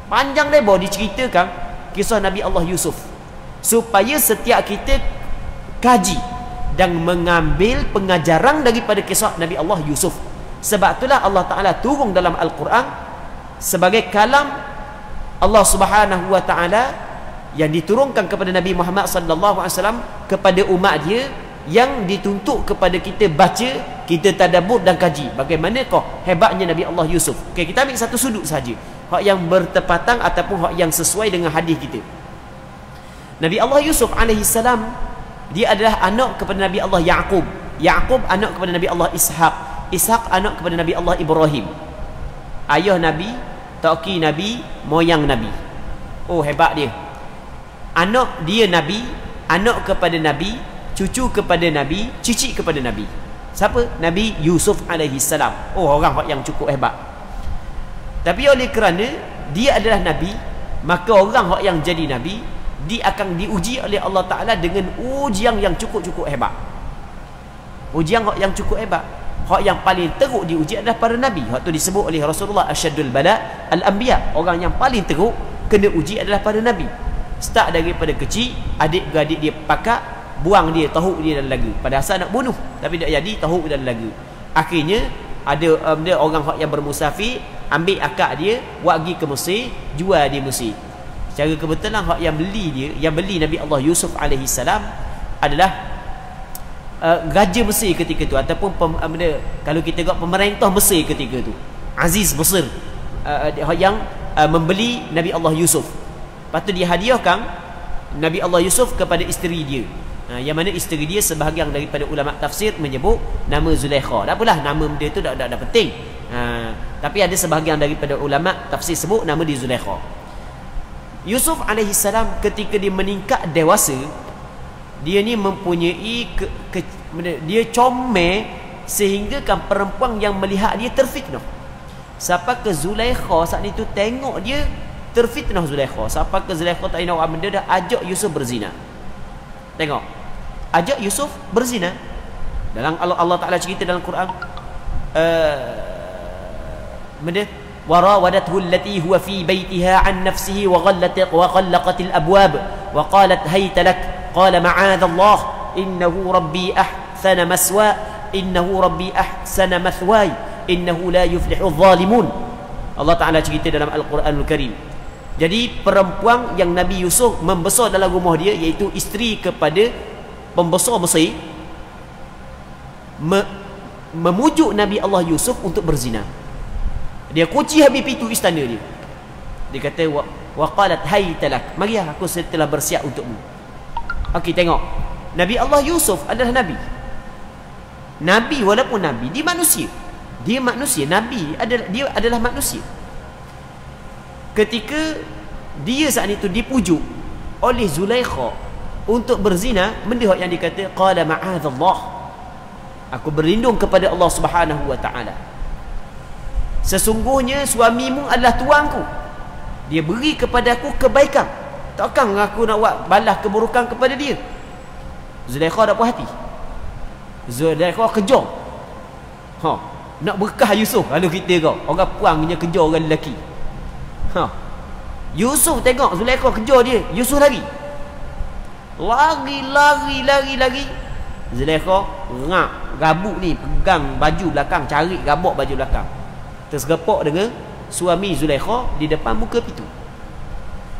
Panjang lebar diceritakan kisah Nabi Allah Yusuf, supaya setiap kita kaji dan mengambil pengajaran daripada kisah Nabi Allah Yusuf. Sebab itulah Allah Ta'ala turun dalam Al-Quran sebagai kalam Allah Subhanahu wa Ta'ala yang diturunkan kepada Nabi Muhammad sallallahu alaihi wasallam kepada umat dia, yang dituntut kepada kita baca, kita tadabbur dan kaji bagaimanakah hebatnya Nabi Allah Yusuf. Okey, kita ambil satu sudut saja, hak yang bertepatan ataupun hak yang sesuai dengan hadis kita. Nabi Allah Yusuf alaihi salam Dia adalah anak kepada Nabi Allah Yaqub. Yaqub anak kepada Nabi Allah Ishaq. Ishaq anak kepada Nabi Allah Ibrahim. Ayah Nabi, toki Nabi, moyang Nabi. Oh, hebat dia. Anak dia Nabi, anak kepada Nabi, cucu kepada Nabi, cicit kepada Nabi. Siapa? Nabi Yusuf alaihi salam. Oh, orang yang cukup hebat. Tapi oleh kerana dia adalah Nabi, maka orang yang jadi Nabi, dia akan diuji oleh Allah Ta'ala dengan ujian yang cukup-cukup hebat. Ujian yang cukup hebat. Hak yang paling teruk diuji adalah para Nabi. Hak tu disebut oleh Rasulullah asyadul bala al-anbiya. Orang yang paling teruk kena uji adalah para Nabi. Start daripada kecil, adik-beradik dia pakak, buang dia, tahuk dia dalam lagu. Pada asal nak bunuh, tapi tak jadi, tahuk dalam lagu. Akhirnya ada orang yang bermusafir, ambil akak dia, buat pergi ke Mesir, jual di Mesir. Secara kebetulan hak yang beli dia, yang beli Nabi Allah Yusuf alaihi salam adalah Raja Mesir ketika tu, ataupun kalau kita tengok pemerintah Mesir ketika tu, Aziz Mesir, yang membeli Nabi Allah Yusuf. Lepas tu dia hadiahkan Nabi Allah Yusuf kepada isteri dia, yang mana isteri dia sebahagian daripada ulama tafsir menyebut nama Zulaikha. Tak apalah, nama dia tu dah penting, tapi ada sebahagian daripada ulama tafsir sebut nama dia Zulaikha. Yusuf alaihi salam ketika dia meningkat dewasa, dia ni mempunyai dia comel sehingga kan perempuan yang melihat dia terfitnah. Sampai ke Zulaikha saat itu tengok dia terfitnah Zulaikha. Sampai ke Zulaikha tak nak benda dah ajak Yusuf berzina. Tengok, ajak Yusuf berzina. Dalam Allah Ta'ala cerita dalam Quran, benda warawadathu allati huwa fi baytiha an nafsihi wa ghallaqat al-abwab wa qalat hayta lak qala ma'adallah innahu rabbi ahsana maswa innahu rabbi ahsana mathwaya innahu la yuflihu adh-dhalimun. Allah Ta'ala cerita dalam Al-Quranul Karim. Jadi perempuan yang Nabi Yusuf membesar dalam rumah dia, iaitu isteri kepada pembesar Mesir, memujuk Nabi Allah Yusuf untuk berzina. Dia kunci habis pintu istana dia. Dia kata wa qalat haytalak, mari aku telah bersiap untukmu. Okey, tengok, Nabi Allah Yusuf adalah Nabi. Nabi walaupun Nabi, dia manusia. Dia manusia. Nabi dia adalah manusia. Ketika dia saat itu dipujuk oleh Zulaikha untuk berzina, benda yang dikata qala ma'adzallah, aku berlindung kepada Allah Subhanahu wa taala. Sesungguhnya suamimu adalah tuanku. Dia beri kepada aku kebaikan. Takkan aku nak buat balas keburukan kepada dia. Zulaikha tak puas hati. Zulaikha kejar. Nak berkah Yusuf. Lalu kita kau, orang puangnya kejar orang lelaki. Yusuf tengok Zulaikha kejar dia, Yusuf lari. Lari. Zulaikha ngak, gabuk ni pegang baju belakang, cari gabuk baju belakang. Terserepok dengan suami Zulaikha di depan muka pintu.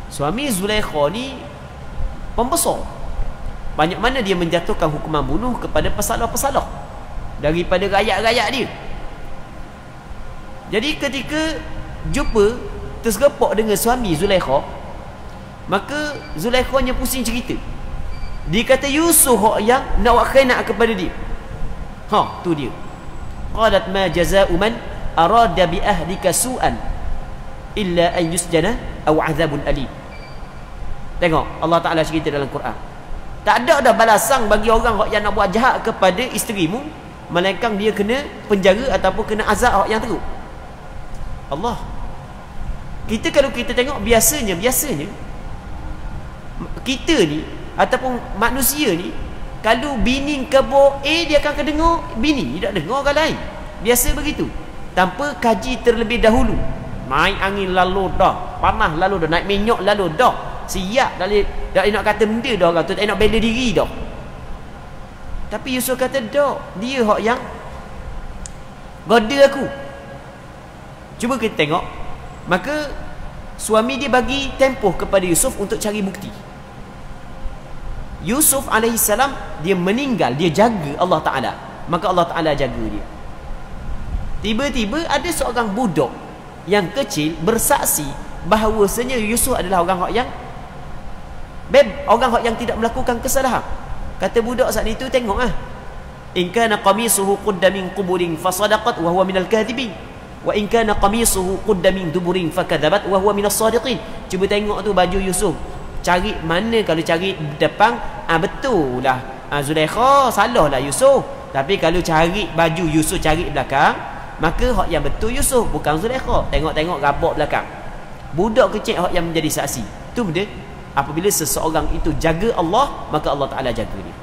Suami Zulaikha ni pembesar. Banyak mana dia menjatuhkan hukuman bunuh kepada pesalah-pesalah daripada rakyat-rakyat dia. Jadi ketika jumpa terserepok dengan suami Zulaikha, maka Zulaikhanya pusing cerita. Dia kata Yusuf yang nak buat khianat kepada dia. Tu dia. Qalat ma jazaa'u man arada bi ahlika su'an illa an yusjana aw 'adzabun alim. Tengok Allah Ta'ala cerita dalam Quran, tak ada dah balasan bagi orang yang nak buat jahat kepada isterimu, melainkan dia kena penjara ataupun kena azab yang teruk. Allah, kita kalau kita tengok biasanya kita ni ataupun manusia ni, kalau bini kebor dia akan kedengar bini, tidak dengar orang lain. Biasa begitu, tanpa kaji terlebih dahulu. Naik angin lalu dah, panas lalu dah, naik minyak lalu dah, siap dah nak kata benda dah, orang tu tak nak bela diri dah. Tapi Yusuf kata dah, dia hak yang goda aku. Cuba kita tengok. Maka suami dia bagi tempoh kepada Yusuf untuk cari bukti. Yusuf AS dia meninggal, dia jaga Allah Ta'ala, maka Allah Ta'ala jaga dia. Tiba-tiba ada seorang budak yang kecil bersaksi bahawasanya Yusuf adalah orang yang tidak melakukan kesalahan. Kata budak saat itu, tengok in kana qamisuhu qudda min quburin fasadaqat wa huwa minal kadhibin wa in kana qamisuhu qudda min duburin fakadzabat wa huwa minas sadiqin. Cuba tengok tu baju Yusuf, cari mana. Kalau cari depan, betul lah Zulaikha, salah lah Yusuf. Tapi kalau cari baju Yusuf, cari belakang, maka hak yang betul Yusuf, bukan Zulaikha. Tengok-tengok rabak belakang. Budak kecil hak yang menjadi saksi. Itu benda. Apabila seseorang itu jaga Allah, maka Allah Ta'ala jaga dia.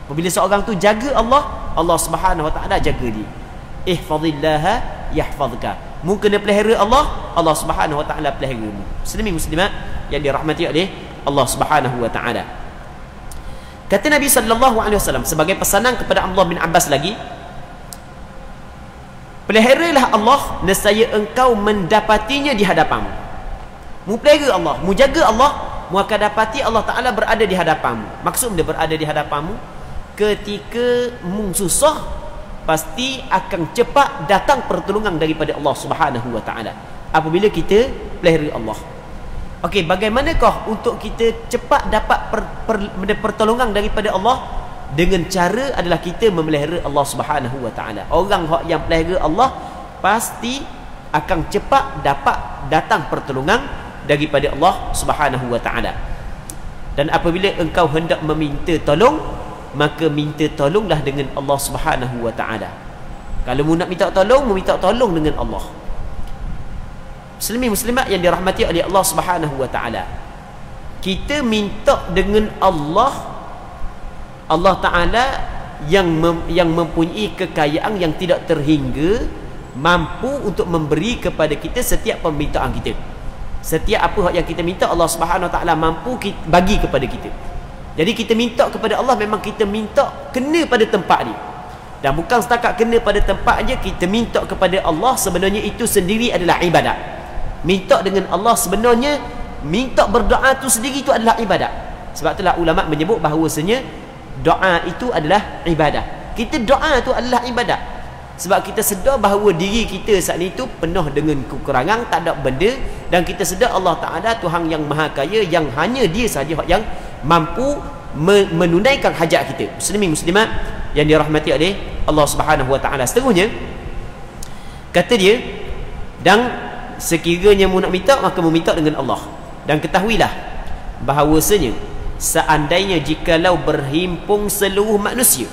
Apabila seorang tu jaga Allah, Allah Subhanahu Wa Ta'ala jaga dia. Ihfazillaha yahfazka. Mu kena pelihara Allah, Allah Subhanahu Wa Ta'ala pelihara mu. Muslimin muslimat yang dirahmati oleh Allah Subhanahu Wa Ta'ala. Kata Nabi sallallahu alaihi wasallam sebagai pesanan kepada Abdullah bin Abbas lagi, peliharalah Allah, nescaya engkau mendapatinya di hadapanmu. Mu pelihara Allah, mu jaga Allah, mu akan dapati Allah Ta'ala berada di hadapanmu. Maksud dia berada di hadapanmu, ketika mu susah, pasti akan cepat datang pertolongan daripada Allah Subhanahu Wa Ta'ala apabila kita pelihara Allah. Okey, bagaimanakah untuk kita cepat dapat pertolongan daripada Allah? Dengan cara adalah kita memelihara Allah Subhanahu Wa Ta'ala. Orang yang pelihara Allah pasti akan cepat dapat datang pertolongan daripada Allah Subhanahu Wa Ta'ala. Dan apabila engkau hendak meminta tolong, maka minta tolonglah dengan Allah Subhanahu Wa Ta'ala. Kalau mu nak minta tolong, mu minta tolong dengan Allah. Muslimin muslimat yang dirahmati oleh Allah Subhanahu Wa Ta'ala, kita minta dengan Allah Ta'ala yang mempunyai kekayaan yang tidak terhingga, mampu untuk memberi kepada kita setiap permintaan kita. Setiap apa yang kita minta, Allah Subhanahu Wa Ta'ala mampu bagi kepada kita. Jadi kita minta kepada Allah, memang kita minta kena pada tempat dia. Dan bukan setakat kena pada tempat je, kita minta kepada Allah, sebenarnya itu sendiri adalah ibadat. Minta dengan Allah sebenarnya, minta berdoa itu sendiri itu adalah ibadat. Sebab itulah ulama menyebut bahawasanya doa itu adalah ibadat. Kita doa itu adalah ibadat. Sebab kita sedar bahawa diri kita saat itu penuh dengan kekurangan, tak ada benda. Dan kita sedar Allah Ta'ala Tuhan yang Maha Kaya, yang hanya Dia sahaja yang mampu menunaikan hajat kita. Muslimin muslimat yang dirahmati oleh Allah Subhanahu Wa Ta'ala. Seterusnya kata dia, dan sekiranya mu nak minta, maka mu minta dengan Allah. Dan ketahuilah bahawasanya seandainya jikalau berhimpun seluruh manusia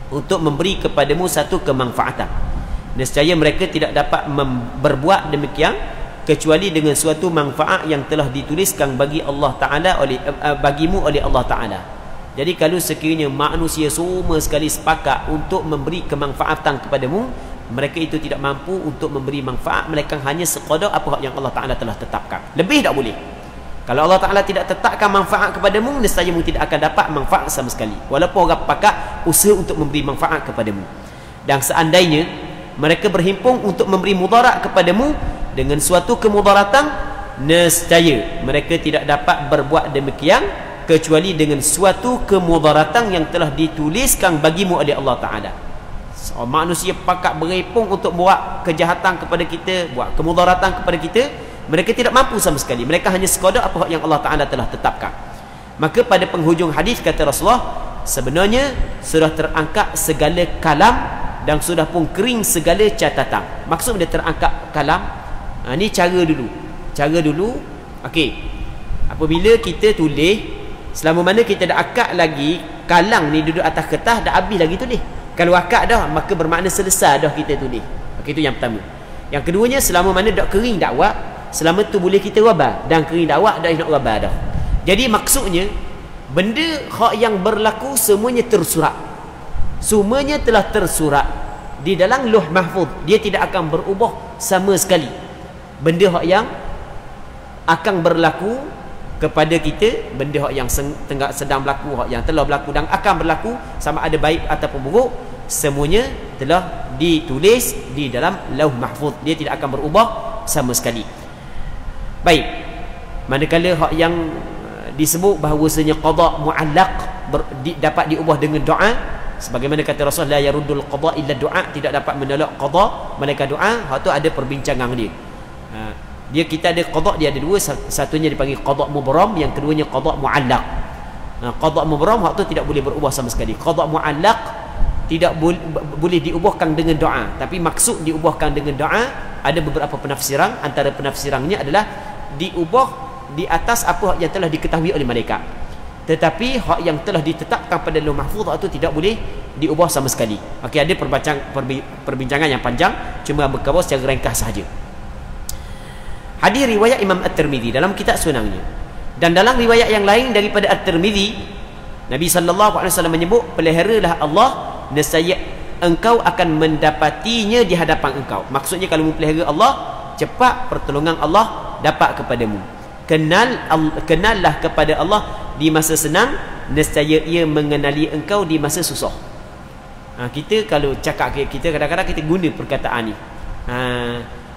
untuk memberi kepadamu satu kemanfaatan, nescaya mereka tidak dapat berbuat demikian kecuali dengan suatu manfaat yang telah dituliskan bagi Allah Ta'ala bagimu oleh Allah Ta'ala. Jadi kalau sekiranya manusia semua sekali sepakat untuk memberi kemanfaatan kepadamu, mereka itu tidak mampu untuk memberi manfaat, melainkan hanya sekadar apa yang Allah Ta'ala telah tetapkan. Lebih tak boleh. Kalau Allah Ta'ala tidak tetapkan manfaat kepadamu, nescaya mu tidak akan dapat manfaat sama sekali, walaupun orang pakat usaha untuk memberi manfaat kepadamu. Dan seandainya mereka berhimpun untuk memberi mudarat kepadamu dengan suatu kemudaratan, nescaya mereka tidak dapat berbuat demikian kecuali dengan suatu kemudaratan yang telah dituliskan bagimu oleh Allah Ta'ala. Manusia pakat berhimpun untuk buat kejahatan kepada kita, buat kemudaratan kepada kita, mereka tidak mampu sama sekali. Mereka hanya sekadar apa yang Allah Ta'ala telah tetapkan. Maka pada penghujung hadis kata Rasulullah, sebenarnya sudah terangkat segala kalam dan sudah pun kering segala catatan. Maksud dia terangkat kalam, ni cara dulu. Okey, apabila kita tulis, selama mana kita dah akad lagi, kalang ni duduk atas kertas, dah habis lagi tulis. Kalau akad dah, maka bermakna selesai dah kita tulis. Okey, itu yang pertama. Yang keduanya, selama mana dak kering dakwah, selama tu boleh kita rabah, dan kering dakwah dah nak rabah dah. Jadi maksudnya benda hak yang berlaku semuanya tersurat. Semuanya telah tersurat di dalam Lauh Mahfuz. Dia tidak akan berubah sama sekali. Benda hak yang akan berlaku kepada kita, benda hak yang sedang berlaku, hak yang telah berlaku dan akan berlaku, sama ada baik ataupun buruk, semuanya telah ditulis di dalam Lauh Mahfuz. Dia tidak akan berubah sama sekali. Baik, manakala hak yang disebut bahawasanya qada mu'allaq dapat diubah dengan doa, sebagaimana kata Rasul, la yaruddul qada illa doa, tidak dapat menolak qada melainkan doa. Hak tu ada perbincangan dia. Kita ada qada, dia ada dua, satunya dipanggil qada mubram, yang keduanya qada mu'allaq. Qada mubram hak tu tidak boleh berubah sama sekali. Qada muallaq tidak boleh diubahkan dengan doa, tapi maksud diubahkan dengan doa ada beberapa penafsiran. Antara penafsirannya adalah diubah di atas apa yang telah diketahui oleh malaikat, tetapi hak yang telah ditetapkan pada Lauh Mahfuz itu tidak boleh diubah sama sekali. Okey, ada perbincangan yang panjang, cuma berkhabar secara ringkas sahaja. Hadis riwayat Imam At-Tirmizi dalam kitab Sunannya, dan dalam riwayat yang lain daripada At-Tirmizi, Nabi sallallahu alaihi wasallam menyebut, peliharalah Allah, nescaya engkau akan mendapatinya di hadapan engkau. Maksudnya kalau mempelihara Allah, cepat pertolongan Allah dapat kepadamu. Kenallah kepada Allah di masa senang, nescaya ia mengenali engkau di masa susah. Kita kalau cakap, kita kadang-kadang kita guna perkataan ni.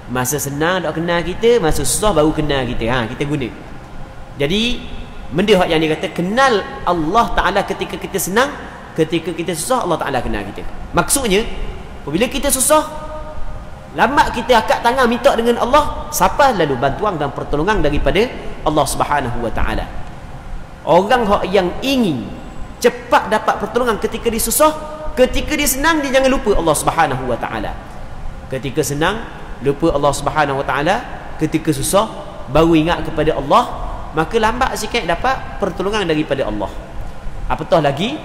Masa senang tak kenal kita, masa susah baru kenal kita. Kita guna. Jadi benda yang dia kata, kenal Allah Ta'ala ketika kita senang, ketika kita susah Allah Ta'ala kenal kita. Maksudnya apabila kita susah, lambat kita angkat tangan minta dengan Allah, siapa lalu bantuan dan pertolongan daripada Allah Subhanahu Wa Ta'ala. Orang yang ingin cepat dapat pertolongan ketika dia susah, ketika dia senang dia jangan lupa Allah Subhanahu Wa Ta'ala. Ketika senang lupa Allah Subhanahu Wa Ta'ala, ketika susah baru ingat kepada Allah, maka lambat sikit dapat pertolongan daripada Allah. Apatah lagi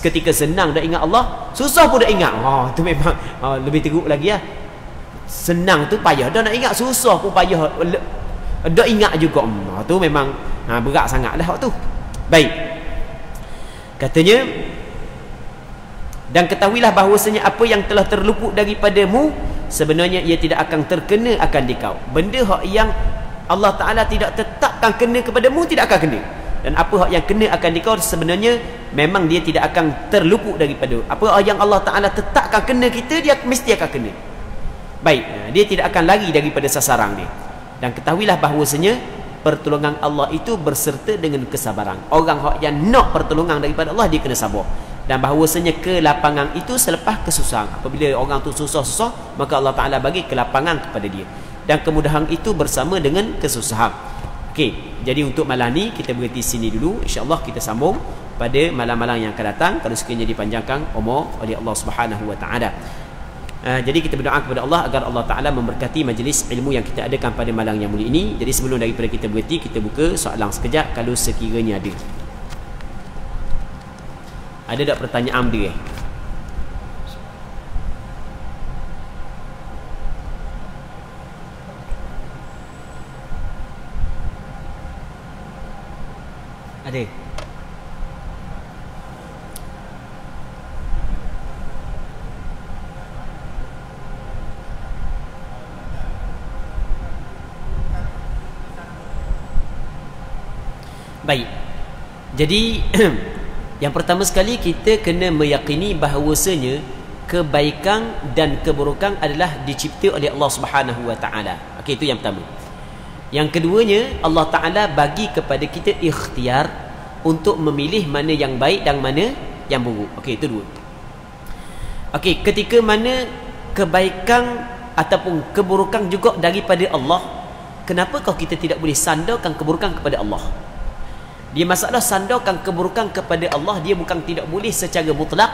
ketika senang dah ingat Allah, susah pun dah ingat. Tu memang lebih teruk lagi lah. Senang tu payah dah nak ingat, susah pun payah dah ingat juga. Tu memang berat sangat lah tu. Baik, katanya, dan ketahuilah bahawasanya apa yang telah terluput daripadamu, sebenarnya ia tidak akan terkena akan dikau. Benda yang Allah Ta'ala tidak tetapkan kena kepadamu, tidak akan kena. Dan apa yang kena akan dikau, sebenarnya memang dia tidak akan terluput daripada. Apa yang Allah Ta'ala tetapkan kena kita, dia mesti akan kena. Baik, dia tidak akan lari daripada sasaran dia. Dan ketahuilah bahawasanya pertolongan Allah itu berserta dengan kesabaran. Orang yang nak pertolongan daripada Allah, dia kena sabar. Dan bahawasanya kelapangan itu selepas kesusahan. Apabila orang tu susah-susah, maka Allah Ta'ala bagi kelapangan kepada dia. Dan kemudahan itu bersama dengan kesusahan. Okey, jadi untuk malam ni kita berhenti sini dulu. InsyaAllah kita sambung pada malam-malam yang akan datang, kalau sekiranya dipanjangkan umur oleh Allah Subhanahu Wa Ta'ala. Jadi kita berdoa kepada Allah agar Allah Ta'ala memberkati majlis ilmu yang kita adakan pada malam yang mulia ini. Jadi sebelum daripada kita berhenti, kita buka soalan sekejap kalau sekiranya ada. Ada tak pertanyaan dia? Ada. Baik. Jadi yang pertama sekali kita kena meyakini bahawasanya kebaikan dan keburukan adalah dicipta oleh Allah Subhanahu Wa Ta'ala. Okey, itu yang pertama. Yang keduanya, Allah Ta'ala bagi kepada kita ikhtiar untuk memilih mana yang baik dan mana yang buruk. Okey, itu dua. Okey, ketika mana kebaikan ataupun keburukan juga daripada Allah, kenapa kau kita tidak boleh sandarkan keburukan kepada Allah? Dia masalah sandarkan keburukan kepada Allah, dia bukan tidak boleh secara mutlak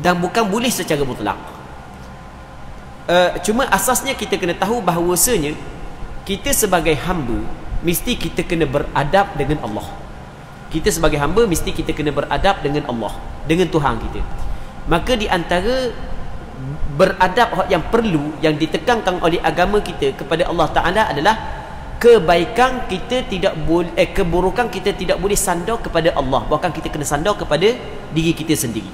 dan bukan boleh secara mutlak. Cuma asasnya kita kena tahu bahawasanya kita sebagai hamba mesti kita kena beradab dengan Allah. Kita sebagai hamba mesti kita kena beradab dengan Allah, dengan Tuhan kita. Maka di antara beradab yang perlu, yang ditekankan oleh agama kita kepada Allah Ta'ala adalah kebaikan kita tidak boleh, keburukan kita tidak boleh sandar kepada Allah, bahkan kita kena sandar kepada diri kita sendiri.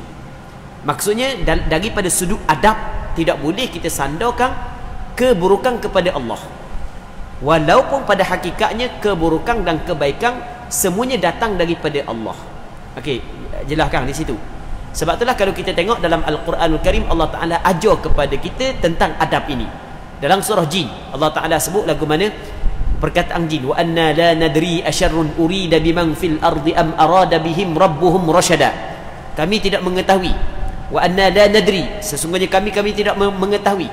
Maksudnya daripada sudut adab, tidak boleh kita sandarkan keburukan kepada Allah, walaupun pada hakikatnya keburukan dan kebaikan semuanya datang daripada Allah. Okey, jelaskan di situ. Sebab itulah kalau kita tengok dalam Al-Quranul Karim, Allah Ta'ala ajar kepada kita tentang adab ini. Dalam surah Jin, Allah Ta'ala sebut lagu mana? Perkataan jin, wa anna la nadri asyarrun urida biman fil ardi am arada bihim rabbuhum rasyada. Kami tidak mengetahui. Wa anna la nadri, sesungguhnya kami tidak mengetahui.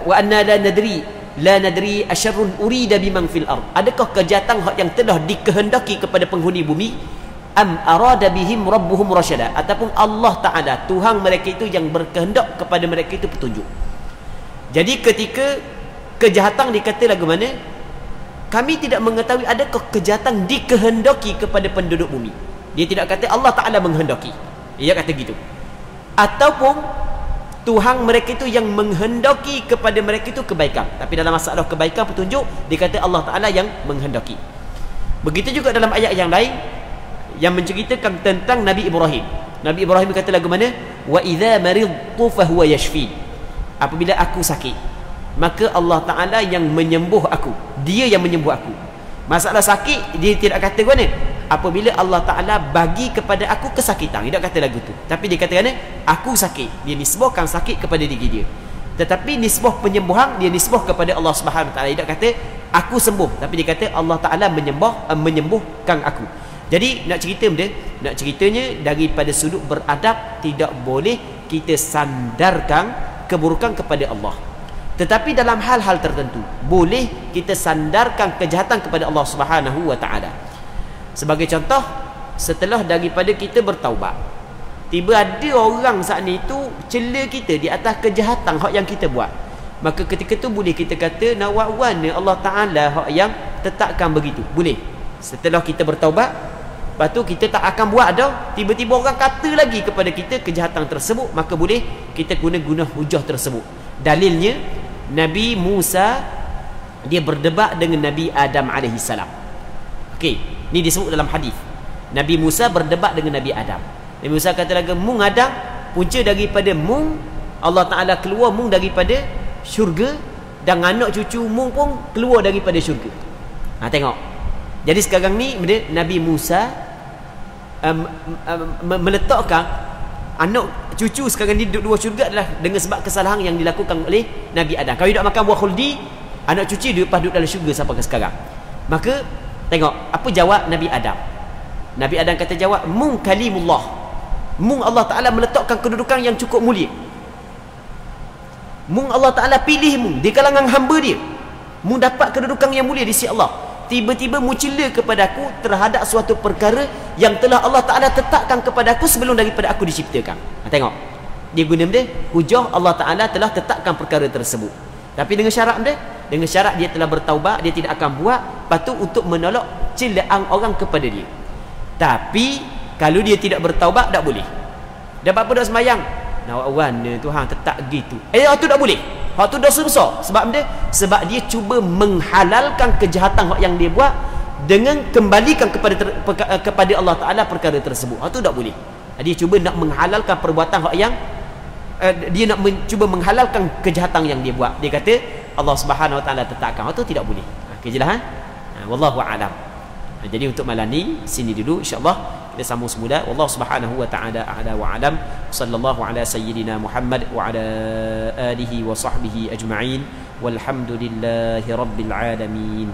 Wa anna la nadri, la nadri asyarrun urida biman fil ard, adakah kejahatan yang telah dikehendaki kepada penghuni bumi, am arada bihim rabbuhum rasyada, ataupun Allah Taala Tuhan mereka itu yang berkehendak kepada mereka itu petunjuk. Jadi ketika kejahatan dikata lagu mana, kami tidak mengetahui adakah kejahatan dikehendaki kepada penduduk bumi. Dia tidak kata Allah Taala menghendaki, dia kata gitu. Ataupun Tuhan mereka itu yang menghendaki kepada mereka itu kebaikan. Tapi dalam masalah kebaikan petunjuk, dia kata Allah Ta'ala yang menghendaki. Begitu juga dalam ayat yang lain yang menceritakan tentang Nabi Ibrahim. Nabi Ibrahim kata lagu mana? Wa idza maridtu fahuwa yashfi. Apabila aku sakit, maka Allah Ta'ala yang menyembuh aku. Dia yang menyembuh aku. Masalah sakit, dia tidak kata mana? Apabila Allah Ta'ala bagi kepada aku kesakitan, dia tak kata lagu tu. Tapi dia kata aku sakit, dia nisbahkan sakit kepada diri dia. Tetapi nisbah penyembuhan, dia nisbah kepada Allah Subhanahu Wa Ta'ala. Dia tak kata aku sembuh, tapi dia kata Allah Ta'ala menyembuhkan aku. Jadi nak cerita benda, nak ceritanya daripada sudut beradab, tidak boleh kita sandarkan keburukan kepada Allah. Tetapi dalam hal-hal tertentu boleh kita sandarkan kejahatan kepada Allah Subhanahu Wa Ta'ala. Sebagai contoh, setelah daripada kita bertaubat, tiba ada orang saat ni tu cela kita di atas kejahatan hak yang kita buat, maka ketika tu boleh kita kata nawawana Allah Ta'ala hak yang tetapkan begitu. Boleh. Setelah kita bertaubat, lepas tu kita tak akan buat dah, tiba-tiba orang kata lagi kepada kita kejahatan tersebut, maka boleh kita guna hujah tersebut. Dalilnya Nabi Musa dia berdebat dengan Nabi Adam alaihissalam. Okey, ni disebut dalam hadis. Nabi Musa berdebat dengan Nabi Adam. Nabi Musa kata lagi, mung Adam, punca daripada mung Allah Ta'ala keluar mung daripada syurga, dan anak cucu mung pun keluar daripada syurga. Tengok. Jadi sekarang ni Nabi Musa meletakkan anak cucu sekarang ni duduk dua syurga adalah dengan sebab kesalahan yang dilakukan oleh Nabi Adam. Kalau tidak makan buah khuldi, anak cucu dia lepas duduk dalam syurga sampai ke sekarang. Maka tengok apa jawab Nabi Adam. Nabi Adam kata jawab, mung kalimullah, mung Allah Ta'ala meletakkan kedudukan yang cukup mulia. Mung Allah Ta'ala pilih mung di kalangan hamba dia, mung dapat kedudukan yang mulia di sisi Allah. Tiba-tiba mu cela kepada aku terhadap suatu perkara yang telah Allah Ta'ala tetapkan kepada aku sebelum daripada aku diciptakan. Tengok, dia guna benda hujah Allah Ta'ala telah tetapkan perkara tersebut. Tapi dengan syarat benda, dengan syarat dia telah bertaubat, dia tidak akan buat, lepas tu untuk menolak celaan orang kepada dia. Tapi kalau dia tidak bertaubat, tak boleh. Dapat apa dah semayang? Nawawana Tuhan tetap gitu. Itu tak boleh. Hak tu dosa besar. Sebab dia, sebab dia cuba menghalalkan kejahatan hak yang dia buat dengan kembalikan kepada Allah Ta'ala perkara tersebut. Hak tu tak boleh. Dia cuba nak menghalalkan perbuatan hak yang dia nak cuba menghalalkan kejahatan yang dia buat. Dia kata Allah Subhanahu Wa Ta'ala tetapkan. Hak tu tidak boleh. Okey jelas wallahu a'lam. Jadi untuk malam ni sini dulu, insya-Allah kita sambung semula. Wallahu Subhanahu Wa Ta'ala a'la wa a'lam. Sallallahu ala sayyidina Muhammad wa ala alihi wa sahbihi ajma'in. Walhamdulillahi rabbil alamin.